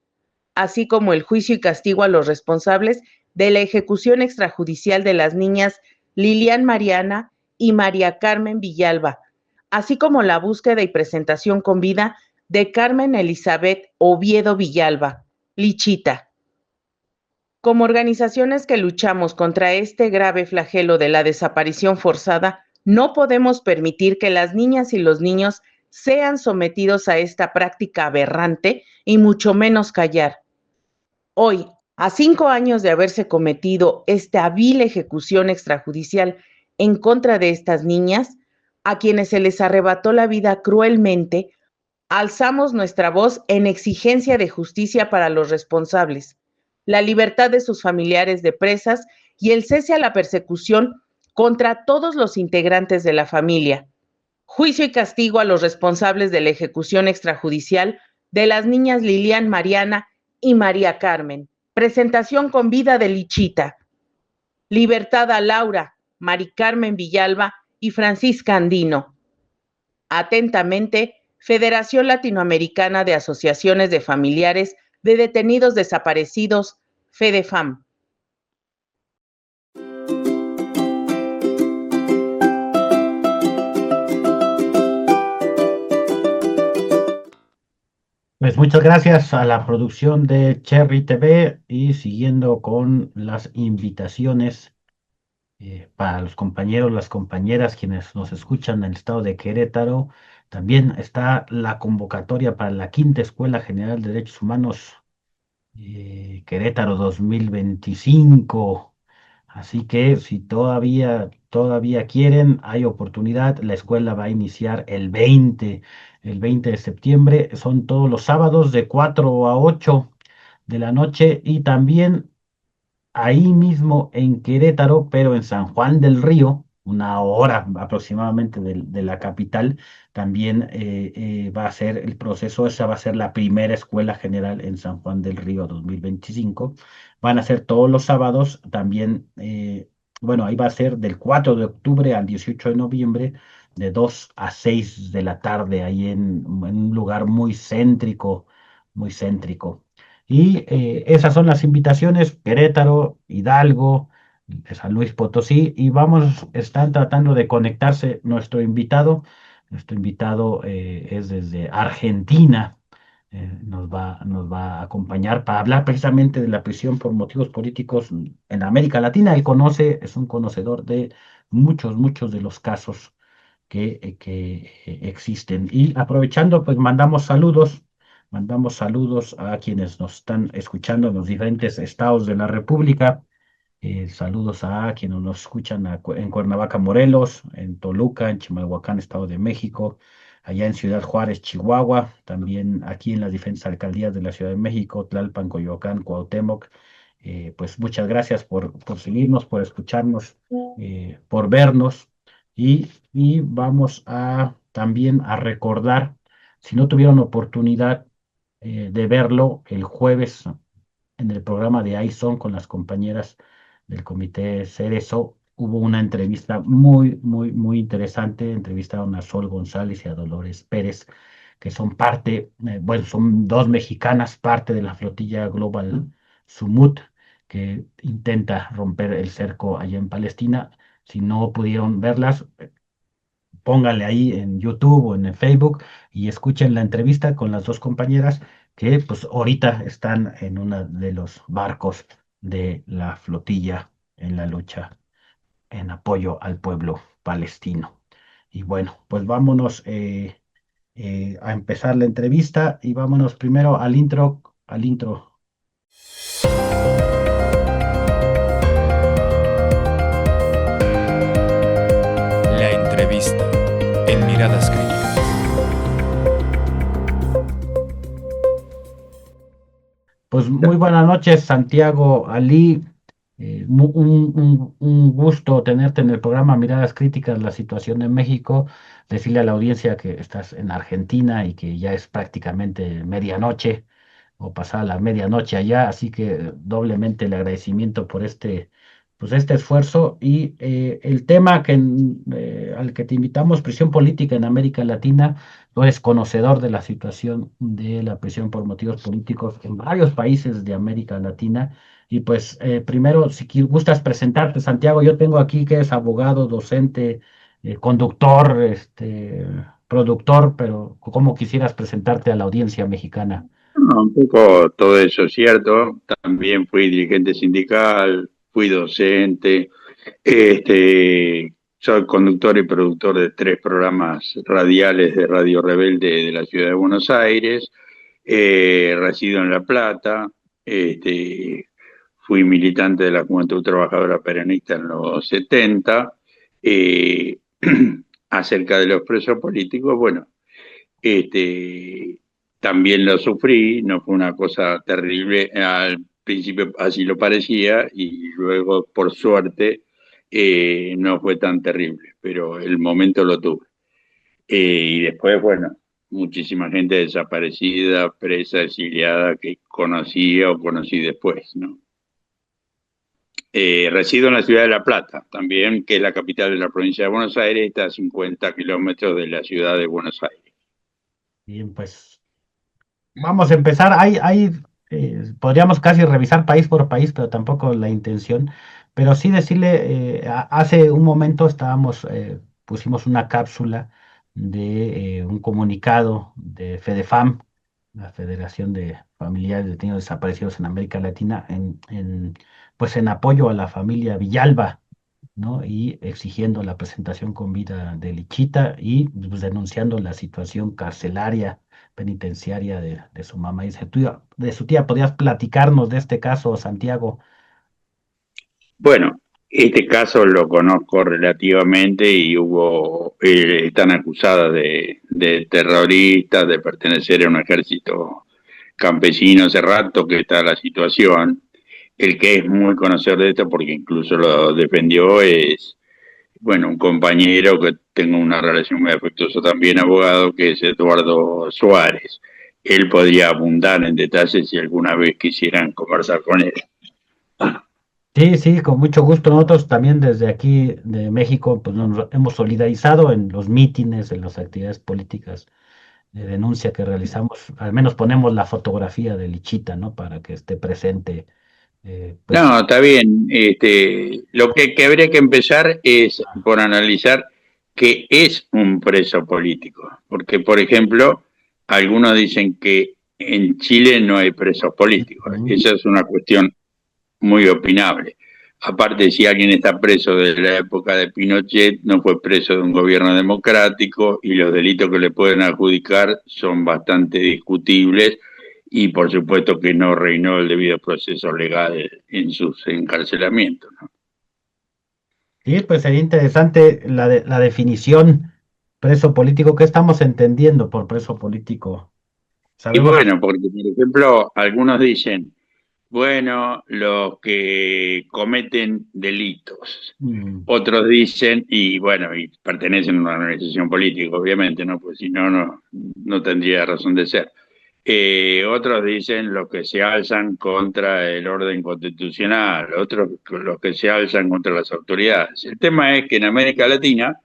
así como el juicio y castigo a los responsables de la ejecución extrajudicial de las niñas Lilian Mariana y María Carmen Villalba, así como la búsqueda y presentación con vida de Carmen Elizabeth Oviedo Villalba, Lichita. Como organizaciones que luchamos contra este grave flagelo de la desaparición forzada, no podemos permitir que las niñas y los niños sean sometidos a esta práctica aberrante y mucho menos callar. Hoy, a 5 años de haberse cometido esta vil ejecución extrajudicial en contra de estas niñas, a quienes se les arrebató la vida cruelmente, alzamos nuestra voz en exigencia de justicia para los responsables, la libertad de sus familiares de presas y el cese a la persecución contra todos los integrantes de la familia. Juicio y castigo a los responsables de la ejecución extrajudicial de las niñas Lilian Mariana y María Carmen. Presentación con vida de Lichita. Libertad a Laura, Mari Carmen Villalba y Francisca Andino. Atentamente, Federación Latinoamericana de Asociaciones de Familiares de Detenidos Desaparecidos, FEDEFAM. Pues muchas gracias a la producción de Cherry TV y siguiendo con las invitaciones para los compañeros, las compañeras, quienes nos escuchan en el estado de Querétaro. También está la convocatoria para la Quinta Escuela General de Derechos Humanos Querétaro 2025. Así que si todavía quieren, hay oportunidad. La escuela va a iniciar el 20 de septiembre. Son todos los sábados de 4 a 8 de la noche y también ahí mismo en Querétaro, pero en San Juan del Río, una hora aproximadamente de la capital, también va a ser el proceso, esa va a ser la primera escuela general en San Juan del Río 2025. Van a ser todos los sábados, también, bueno, ahí va a ser del 4 de octubre al 18 de noviembre, de 2 a 6 de la tarde, ahí en un lugar muy céntrico, muy céntrico. Y esas son las invitaciones, Querétaro, Hidalgo, de San Luis Potosí, y están tratando de conectarse nuestro invitado es desde Argentina, nos va a acompañar para hablar precisamente de la prisión por motivos políticos en América Latina. Él es un conocedor de muchos de los casos que existen. Y aprovechando, pues mandamos saludos a quienes nos están escuchando en los diferentes estados de la República. Saludos a quienes nos escuchan en Cuernavaca, Morelos, en Toluca, en Chimalhuacán, Estado de México, allá en Ciudad Juárez, Chihuahua, también aquí en las diferentes alcaldías de la Ciudad de México, Tlalpan, Coyoacán, Cuauhtémoc. Pues muchas gracias por seguirnos, por escucharnos, por vernos y vamos también a recordar, si no tuvieron oportunidad de verlo el jueves en el programa de iSong con las compañeras del Comité Cerezo, hubo una entrevista muy interesante. Entrevistaron a Sol González y a Dolores Pérez, que son bueno, son dos mexicanas, parte de la flotilla Global Sumut, que intenta romper el cerco allá en Palestina. Si no pudieron verlas, pónganle ahí en YouTube o en el Facebook y escuchen la entrevista con las dos compañeras que pues ahorita están en uno de los barcos de la flotilla en la lucha en apoyo al pueblo palestino. Y bueno, pues vámonos a empezar la entrevista y vámonos primero al intro. La entrevista en Miradas Críticas. Pues muy buenas noches, Santiago Ali. Un gusto tenerte en el programa Miradas Críticas, la situación en México. Decirle a la audiencia que estás en Argentina y que ya es prácticamente medianoche o pasada la medianoche allá, así que doblemente el agradecimiento por pues este esfuerzo y el tema al que te invitamos, prisión política en América Latina. Tú eres conocedor de la situación de la prisión por motivos políticos en varios países de América Latina. Y pues primero, si gustas presentarte, Santiago, yo tengo aquí que es abogado, docente, conductor, productor, pero ¿cómo quisieras presentarte a la audiencia mexicana? No, un poco todo eso es cierto. También fui dirigente sindical, fui docente, soy conductor y productor de 3 programas radiales de Radio Rebelde de la Ciudad de Buenos Aires. Resido en La Plata. Fui militante de la Juventud Trabajadora Peronista en los 70. Acerca de los presos políticos, bueno, también lo sufrí, no fue una cosa terrible, al principio así lo parecía y luego por suerte no fue tan terrible, pero el momento lo tuve. Y después, bueno, muchísima gente desaparecida, presa, exiliada, que conocía o conocí después, ¿no? Resido en la ciudad de La Plata, también, que es la capital de la provincia de Buenos Aires, está a 50 kilómetros de la ciudad de Buenos Aires. Bien, pues vamos a empezar. Hay podríamos casi revisar país por país, pero tampoco la intención. Pero sí decirle, hace un momento pusimos una cápsula de un comunicado de FEDEFAM, la Federación de Familiares de Detenidos Desaparecidos en América Latina, pues en apoyo a la familia Villalba, ¿no? Y exigiendo la presentación con vida de Lichita y pues, denunciando la situación carcelaria, penitenciaria de su mamá y de su tía. ¿Podrías platicarnos de este caso, Santiago? Bueno, este caso lo conozco relativamente y están acusadas de terroristas, de pertenecer a un ejército campesino. Hace rato que está la situación. El que es muy conocedor de esto, porque incluso lo defendió, es, bueno, un compañero que tengo una relación muy afectuosa también, abogado, que es Eduardo Suárez. Él podría abundar en detalles si alguna vez quisieran conversar con él. Sí, sí, con mucho gusto. Nosotros también desde aquí de México pues nos hemos solidarizado en los mítines, en las actividades políticas de denuncia que realizamos. Al menos ponemos la fotografía de Lichita, ¿no? Para que esté presente. Pues No, está bien. Lo que habría que empezar es por analizar qué es un preso político. Porque, por ejemplo, algunos dicen que en Chile no hay presos políticos. ujú, Esa es una cuestión muy opinable. Aparte, si alguien está preso desde la época de Pinochet, no fue preso de un gobierno democrático y los delitos que le pueden adjudicar son bastante discutibles y por supuesto que no reinó el debido proceso legal en sus encarcelamientos, ¿no? sí, pues sería interesante la definición preso político. ¿Qué estamos entendiendo por preso político? Y Sabemos. bueno, porque por ejemplo, algunos dicen, bueno, los que cometen delitos. Mm, Otros dicen, y bueno, y pertenecen a una organización política, obviamente, ¿no? Pues si no, no tendría razón de ser. Otros dicen los que se alzan contra el orden constitucional, otros los que se alzan contra las autoridades. El tema es que en América Latina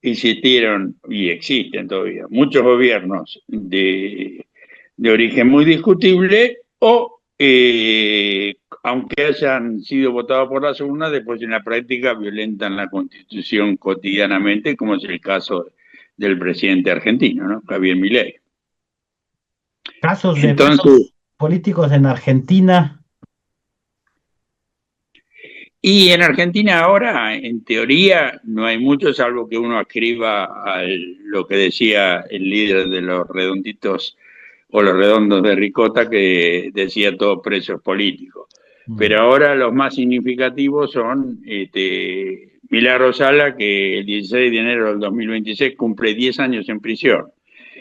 existieron y existen todavía muchos gobiernos de origen muy discutible o, aunque hayan sido votados por las urnas, después en la práctica violentan la Constitución cotidianamente, como es el caso del presidente argentino, ¿no? Javier Milei. casos de Entonces, presos políticos en Argentina. y en Argentina ahora, en teoría, no hay mucho, salvo que uno escriba a lo que decía el líder de los redonditos o los redondos de Ricota, que decía todos presos políticos. Mm, Pero ahora los más significativos son Milagro Sala, que el 16 de enero del 2026 cumple 10 años en prisión.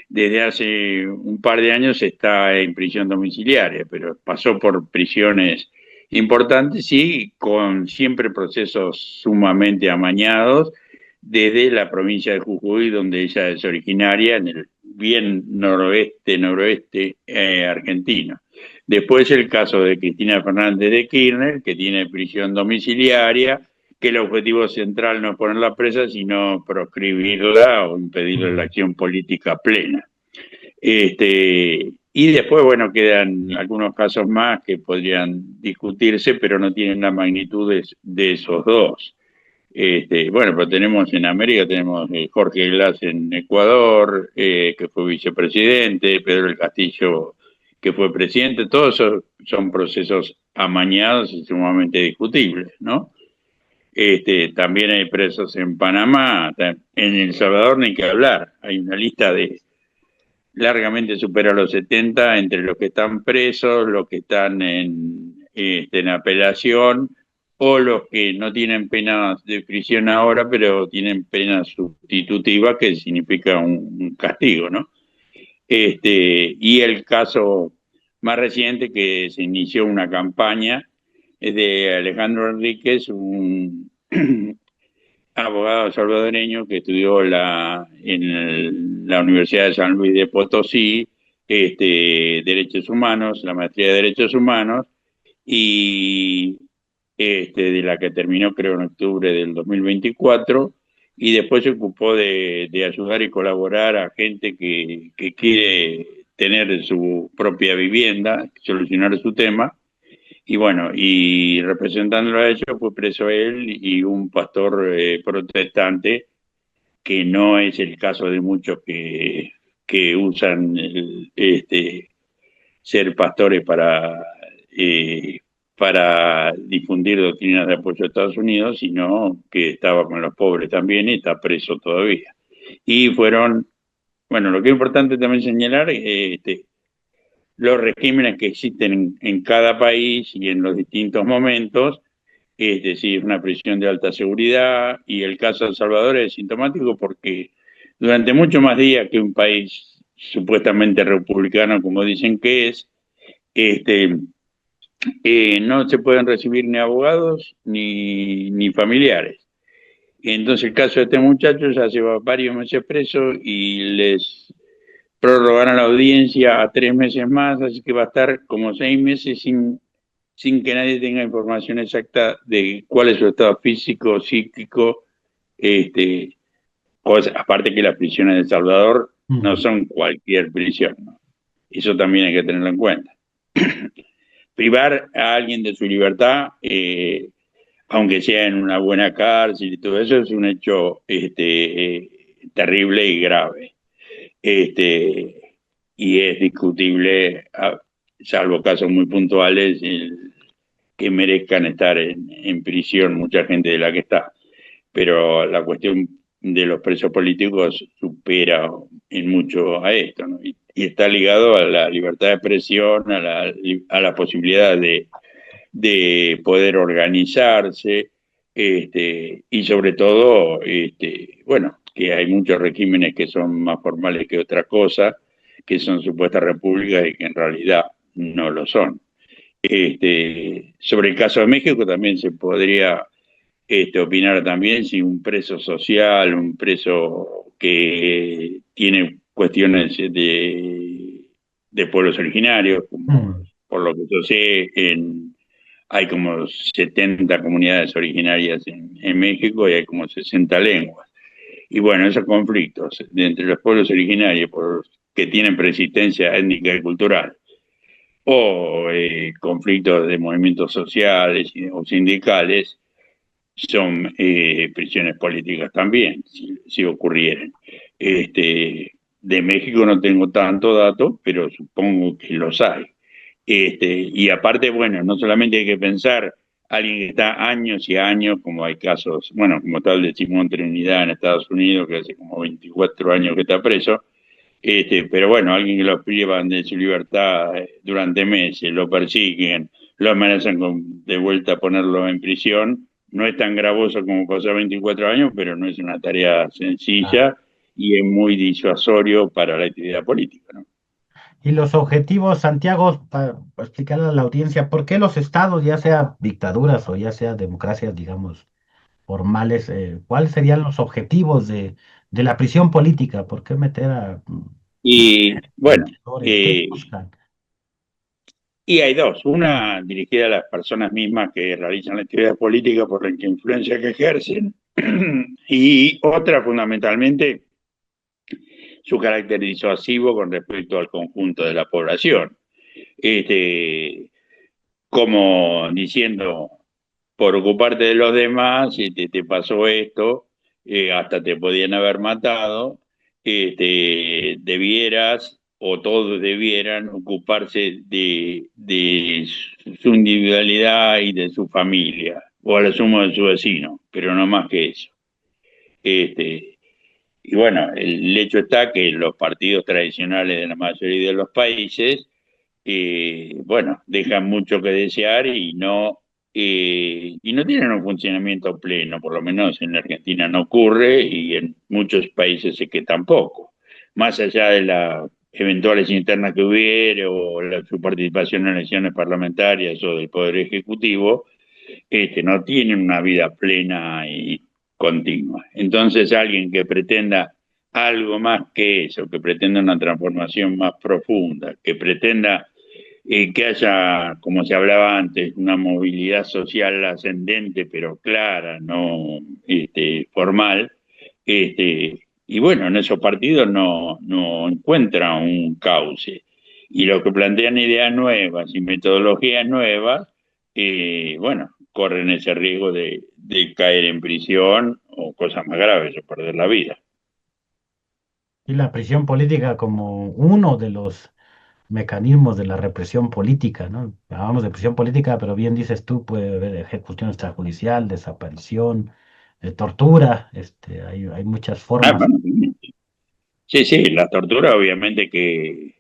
Desde hace un par de años está en prisión domiciliaria, pero pasó por prisiones importantes y con siempre procesos sumamente amañados desde la provincia de Jujuy, donde ella es originaria, en el bien noroeste argentino. Después el caso de Cristina Fernández de Kirchner, que tiene prisión domiciliaria, que el objetivo central no es ponerla presa, sino proscribirla o impedirle la mm. acción política plena. Y después, bueno, quedan algunos casos más que podrían discutirse, pero no tienen la magnitud de esos dos. Bueno, pero tenemos en América, tenemos Jorge Glass en Ecuador, que fue vicepresidente, Pedro del Castillo, que fue presidente, todos esos son procesos amañados y sumamente discutibles, ¿no? También hay presos en Panamá, en El Salvador ni que hablar, hay una lista de largamente supera los 70 entre los que están presos, los que están en apelación o los que no tienen pena de prisión ahora, pero tienen pena sustitutiva, que significa un castigo, ¿no? Y el caso más reciente que se inició una campaña es de Alejandro Enríquez, un abogado salvadoreño que estudió en la Universidad de San Luis de Potosí, Derechos Humanos, la maestría de Derechos Humanos, y de la que terminó creo en octubre del 2024, y después se ocupó de ayudar y colaborar a gente que quiere tener su propia vivienda, solucionar su tema. Y bueno, y representándolo a ellos fue preso él y un pastor protestante, que no es el caso de muchos que usan ser pastores para difundir doctrinas de apoyo a Estados Unidos, sino que estaba con los pobres también y está preso todavía. Y fueron, bueno, lo que es importante también señalar, los regímenes que existen en cada país y en los distintos momentos, es decir, una prisión de alta seguridad, y el caso de El Salvador es sintomático porque durante mucho más días que un país supuestamente republicano, como dicen que es, no se pueden recibir ni abogados ni familiares. Entonces el caso de este muchacho ya lleva varios meses preso y les prorrogaron la audiencia a 3 meses más, así que va a estar como 6 meses sin que nadie tenga información exacta de cuál es su estado físico, psíquico, aparte que las prisiones de El Salvador no son cualquier prisión, ¿no? Eso también hay que tenerlo en cuenta. Privar a alguien de su libertad, aunque sea en una buena cárcel y todo eso, es un hecho terrible y grave. Y es discutible, salvo casos muy puntuales, que merezcan estar en prisión mucha gente de la que está. Pero la cuestión de los presos políticos supera en mucho a esto, ¿no? Y está ligado a la libertad de expresión, a la posibilidad de poder organizarse, y sobre todo, bueno, que hay muchos regímenes que son más formales que otra cosa, que son supuestas repúblicas y que en realidad no lo son. Sobre el caso de México también se podría opinar también si un preso social, un preso que tiene cuestiones de pueblos originarios, como, por lo que yo sé, hay como 70 comunidades originarias en México y hay como 60 lenguas. Y bueno, esos conflictos entre los pueblos originarios que tienen persistencia étnica y cultural, o conflictos de movimientos sociales o sindicales, son prisiones políticas también, si ocurrieran. De México no tengo tanto dato, pero supongo que los hay. Y aparte, bueno, no solamente hay que pensar alguien que está años y años, como hay casos, bueno, como tal de Simón Trinidad en Estados Unidos, que hace como 24 años que está preso, pero bueno, alguien que lo privan de su libertad durante meses, lo persiguen, lo amenazan de vuelta a ponerlo en prisión. No es tan gravoso como pasar 24 años, pero no es una tarea sencilla y es muy disuasorio para la actividad política, ¿no? Y los objetivos, Santiago, para explicarle a la audiencia, ¿por qué los estados, ya sea dictaduras o ya sea democracias, digamos, formales, cuáles serían los objetivos de la prisión política? ¿Por qué meter a Y bueno, ¿qué buscan? y hay dos, una dirigida a las personas mismas que realizan la actividad política por la influencia que ejercen, y otra fundamentalmente su carácter disuasivo con respecto al conjunto de la población. Como diciendo, por ocuparte de los demás, te pasó esto, hasta te podían haber matado, debieras o todos debieran ocuparse de su individualidad y de su familia, o a lo sumo de su vecino, pero no más que eso. Y bueno, el hecho está que los partidos tradicionales de la mayoría de los países, bueno, dejan mucho que desear y no tienen un funcionamiento pleno, por lo menos en la Argentina no ocurre y en muchos países sé que tampoco. Más allá de las eventuales internas que hubiera o su participación en elecciones parlamentarias o del Poder Ejecutivo, no tienen una vida plena y continua. Entonces alguien que pretenda algo más que eso, que pretenda una transformación más profunda, que pretenda que haya, como se hablaba antes, una movilidad social ascendente, pero clara, no formal, y bueno, en esos partidos no encuentra un cauce. Y los que plantean ideas nuevas y metodologías nuevas, bueno, corren ese riesgo de caer en prisión o cosas más graves, o perder la vida. Y la prisión política como uno de los mecanismos de la represión política, ¿no? Hablamos de prisión política, pero bien dices tú, puede haber ejecución extrajudicial, desaparición, tortura, hay muchas Ah, formas. bueno, sí, sí, la tortura obviamente que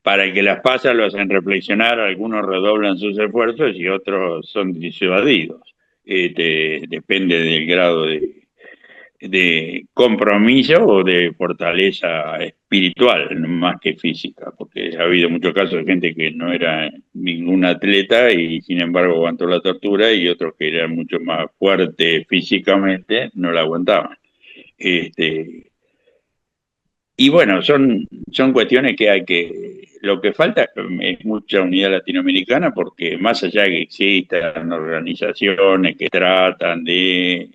para el que las pasa lo hacen reflexionar, algunos redoblan sus esfuerzos y otros son disuadidos. Depende del grado de compromiso o de fortaleza espiritual, más que física, porque ha habido muchos casos de gente que no era ningún atleta y sin embargo aguantó la tortura y otros que eran mucho más fuertes físicamente no la aguantaban. Este, y bueno, son cuestiones que hay que... Lo que falta es mucha unidad latinoamericana porque más allá de que existan organizaciones que tratan de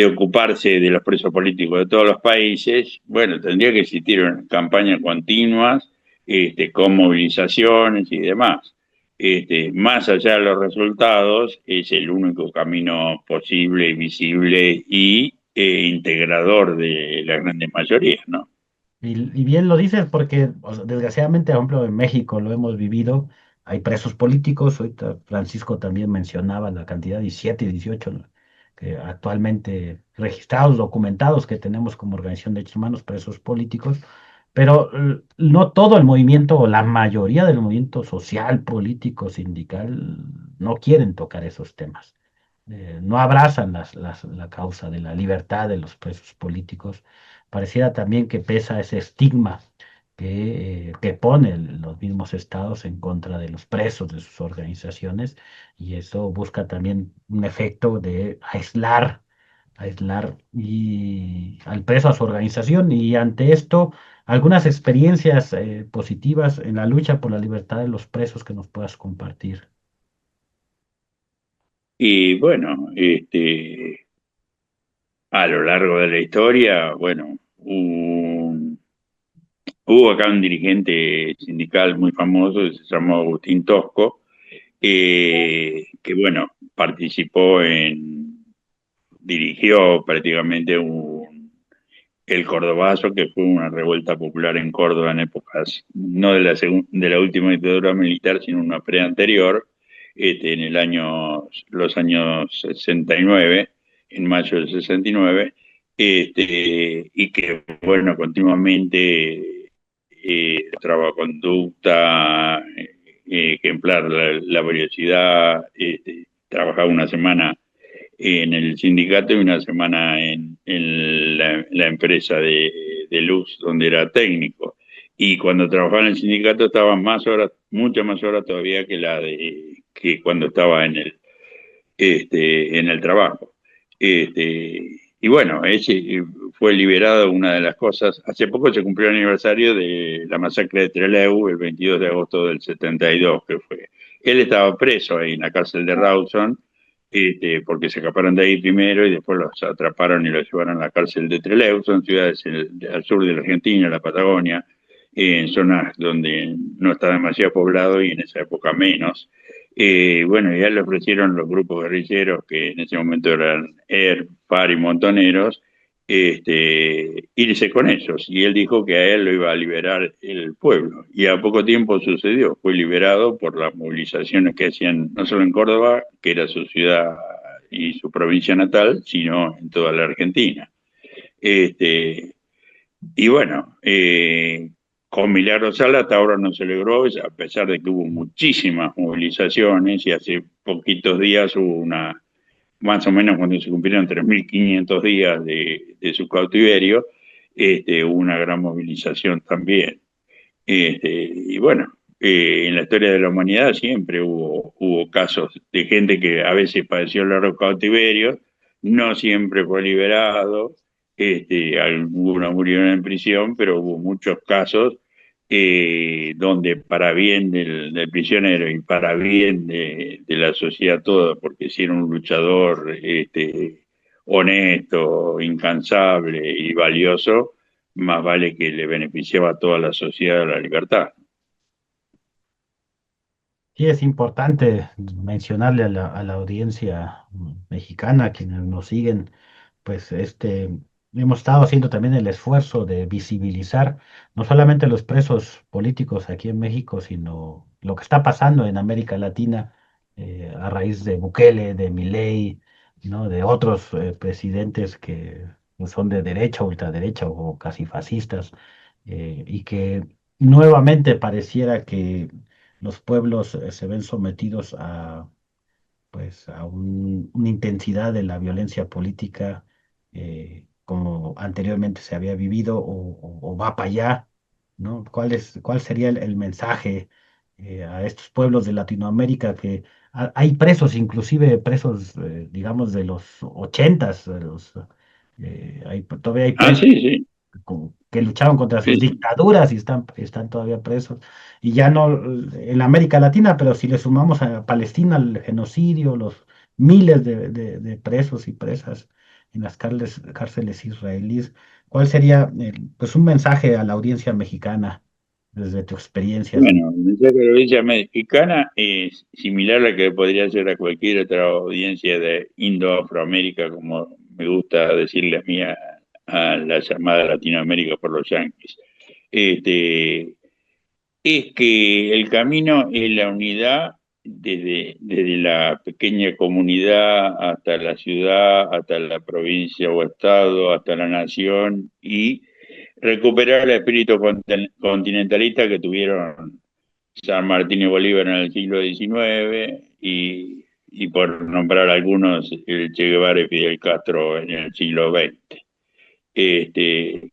ocuparse de los presos políticos de todos los países, bueno, tendría que existir campañas continuas con movilizaciones y demás. Más allá de los resultados, es el único camino posible, visible y integrador de la grande mayoría, ¿no? Y bien lo dices porque o sea, desgraciadamente, por ejemplo, en México lo hemos vivido, hay presos políticos, ahorita Francisco también mencionaba la cantidad 17 y 18, ¿no? Que actualmente registrados, documentados que tenemos como Organización de Derechos Humanos, presos políticos, pero no todo el movimiento o la mayoría del movimiento social, político, sindical, no quieren tocar esos temas. No abrazan la causa de la libertad de los presos políticos. Pareciera también que pesa ese estigma que ponen los mismos estados en contra de los presos, de sus organizaciones, y eso busca también un efecto de aislar y al preso a su organización. Y ante esto, algunas experiencias positivas en la lucha por la libertad de los presos que nos puedas compartir. Y bueno, a lo largo de la historia, bueno, hubo acá un dirigente sindical muy famoso que se llamó Agustín Tosco, que bueno, dirigió prácticamente el Cordobazo, que fue una revuelta popular en Córdoba en épocas, no de la última dictadura militar, sino una pre-anterior, en los años 69, en mayo del 69, y que, bueno, continuamente mostraba conducta ejemplar, la laboriosidad, trabajaba una semana en el sindicato y una semana en la empresa de luz donde era técnico. Y cuando trabajaba en el sindicato estaba más horas, muchas más horas todavía que cuando estaba en el trabajo. Y bueno, ese fue liberado. Una de las cosas, hace poco se cumplió el aniversario de la masacre de Trelew, el 22 de agosto del 72, que fue. Él estaba preso ahí en la cárcel de Rawson, porque se escaparon de ahí primero y después los atraparon y los llevaron a la cárcel de Trelew. Son ciudades al sur de la Argentina, la Patagonia, en zonas donde no está demasiado poblado y en esa época menos. Bueno, ya le ofrecieron los grupos guerrilleros, que en ese momento eran ERP, FAR y Montoneros, irse con ellos. Y él dijo que a él lo iba a liberar el pueblo. Y a poco tiempo sucedió. Fue liberado por las movilizaciones que hacían no solo en Córdoba, que era su ciudad y su provincia natal, sino en toda la Argentina. Y bueno, con Milagro Sala hasta ahora no se logró, a pesar de que hubo muchísimas movilizaciones y hace poquitos días hubo más o menos cuando se cumplieron 3.500 días de su cautiverio, hubo una gran movilización también. Y bueno, en la historia de la humanidad siempre hubo casos de gente que a veces padeció largos cautiverios, no siempre fue liberado, algunos murieron en prisión, pero hubo muchos casos donde para bien del prisionero y para bien de la sociedad toda, porque si era un luchador honesto, incansable y valioso, más vale que le beneficiaba a toda la sociedad la libertad. Sí, es importante mencionarle a la audiencia mexicana, quienes nos siguen, pues hemos estado haciendo también el esfuerzo de visibilizar no solamente los presos políticos aquí en México, sino lo que está pasando en América Latina a raíz de Bukele, de Milei, ¿no? De otros presidentes que son de derecha, ultraderecha o casi fascistas, y que nuevamente pareciera que los pueblos se ven sometidos a, pues, a una intensidad de la violencia política como anteriormente se había vivido o va para allá, ¿no? ¿Cuál sería el mensaje a estos pueblos de Latinoamérica que hay presos, inclusive presos, digamos, de los ochentas, todavía hay Ah, presos sí, sí, que lucharon contra sus sí, dictaduras y están todavía presos. Y ya no en América Latina, pero si le sumamos a Palestina el genocidio, los miles de presos y presas en las cárceles israelíes, ¿cuál sería pues un mensaje a la audiencia mexicana desde tu experiencia? bueno, el mensaje de la audiencia mexicana es similar a la que podría ser a cualquier otra audiencia de Indo-Afroamérica, como me gusta decirle a mí a la llamada Latinoamérica por los yanquis. Este, es que el camino es la unidad desde la pequeña comunidad hasta la ciudad, hasta la provincia o estado, hasta la nación y recuperar el espíritu continentalista que tuvieron San Martín y Bolívar en el siglo XIX y por nombrar algunos, el Che Guevara y Fidel Castro en el siglo XX. Hay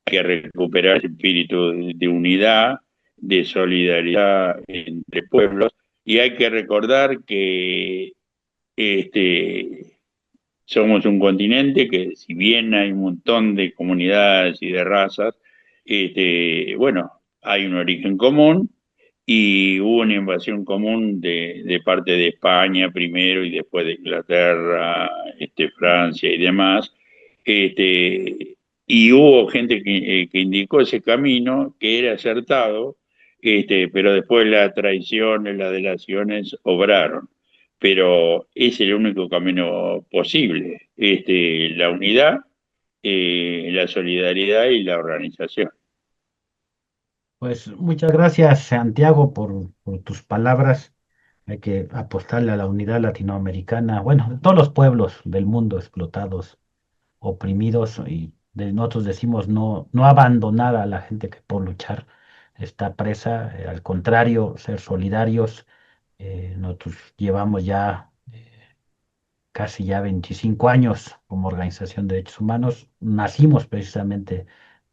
que recuperar el espíritu de unidad, de solidaridad entre pueblos y hay que recordar que este, somos un continente que si bien hay un montón de comunidades y de razas, bueno, hay un origen común y hubo una invasión común de parte de España primero y después de Inglaterra, Francia y demás. Este, y hubo gente que indicó ese camino que era acertado, pero después las traiciones, las delaciones obraron, pero es el único camino posible, la unidad, la solidaridad y la organización. Pues muchas gracias, Santiago, por tus palabras. Hay que apostarle a la unidad latinoamericana, bueno, de todos los pueblos del mundo explotados, oprimidos, y nosotros decimos no abandonar a la gente que por luchar está presa, al contrario, ser solidarios. Nosotros llevamos ya casi ya 25 años como organización de derechos humanos. Nacimos precisamente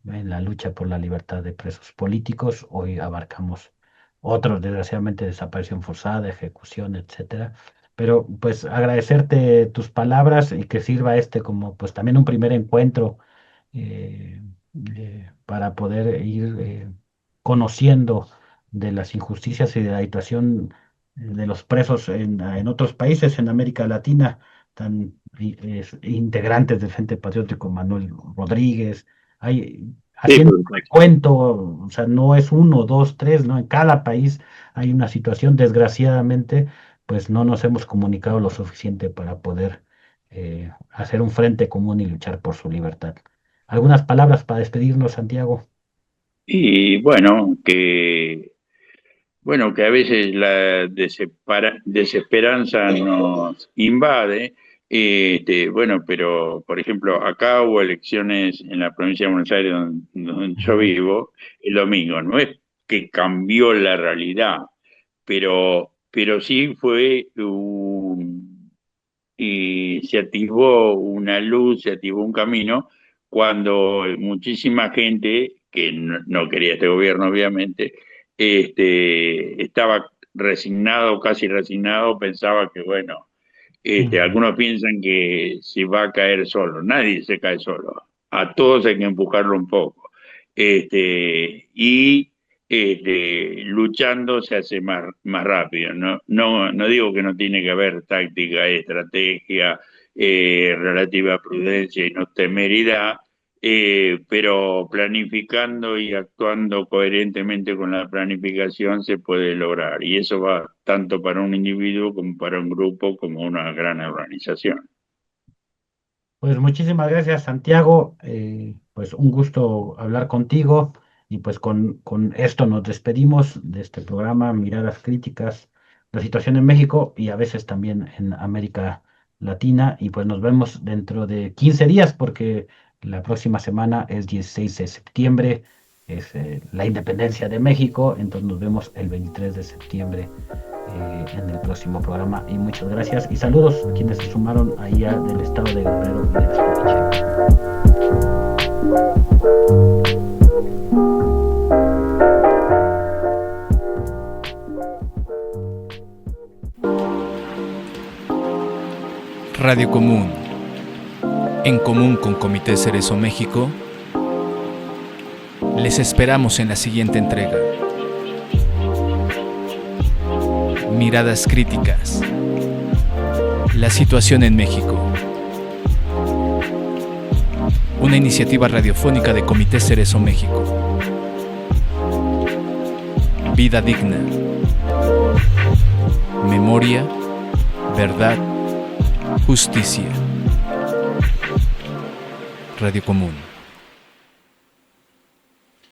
en la lucha por la libertad de presos políticos. Hoy abarcamos otros, desgraciadamente, desaparición forzada, ejecución, etcétera. Pero pues agradecerte tus palabras y que sirva como pues también un primer encuentro eh, para poder ir conociendo de las injusticias y de la situación de los presos en otros países en América Latina, integrantes del Frente Patriótico Manuel Rodríguez, Sí, haciendo por un supuesto. recuento, o sea, no es uno, dos, tres, ¿no? En cada país hay una situación, desgraciadamente, pues no nos hemos comunicado lo suficiente para poder hacer un frente común y luchar por su libertad. ¿Algunas palabras para despedirnos, Santiago? Y bueno, que a veces la desesperanza nos invade. Bueno, pero por ejemplo, acá hubo elecciones en la provincia de Buenos Aires, donde yo Ujú. vivo, el domingo. No es que cambió la realidad, pero sí fue y se activó una luz, se activó un camino, cuando muchísima gente, que no quería este gobierno obviamente, estaba resignado, casi resignado, pensaba que bueno, Ujú. algunos piensan que se va a caer solo, nadie se cae solo, a todos hay que empujarlo un poco. Y luchando se hace más rápido. No digo que no tiene que haber táctica, estrategia, relativa prudencia y no temeridad, pero planificando y actuando coherentemente con la planificación se puede lograr. Y eso va tanto para un individuo como para un grupo, como una gran organización. Pues muchísimas gracias, Santiago. Pues un gusto hablar contigo y pues con esto nos despedimos de este programa Miradas Críticas, la situación en México y a veces también en América Latina y pues nos vemos dentro de 15 días porque la próxima semana es 16 de septiembre, es la independencia de México, entonces nos vemos el 23 de septiembre en el próximo programa y muchas gracias y saludos a quienes se sumaron allá del estado de Guerrero y del estado de Chiapas. Radio Común, en común con Comité Cerezo México, les esperamos en la siguiente entrega. Miradas Críticas, la situación en México. Una iniciativa radiofónica de Comité Cerezo México. Vida digna. Memoria, verdad, justicia. Radio Común.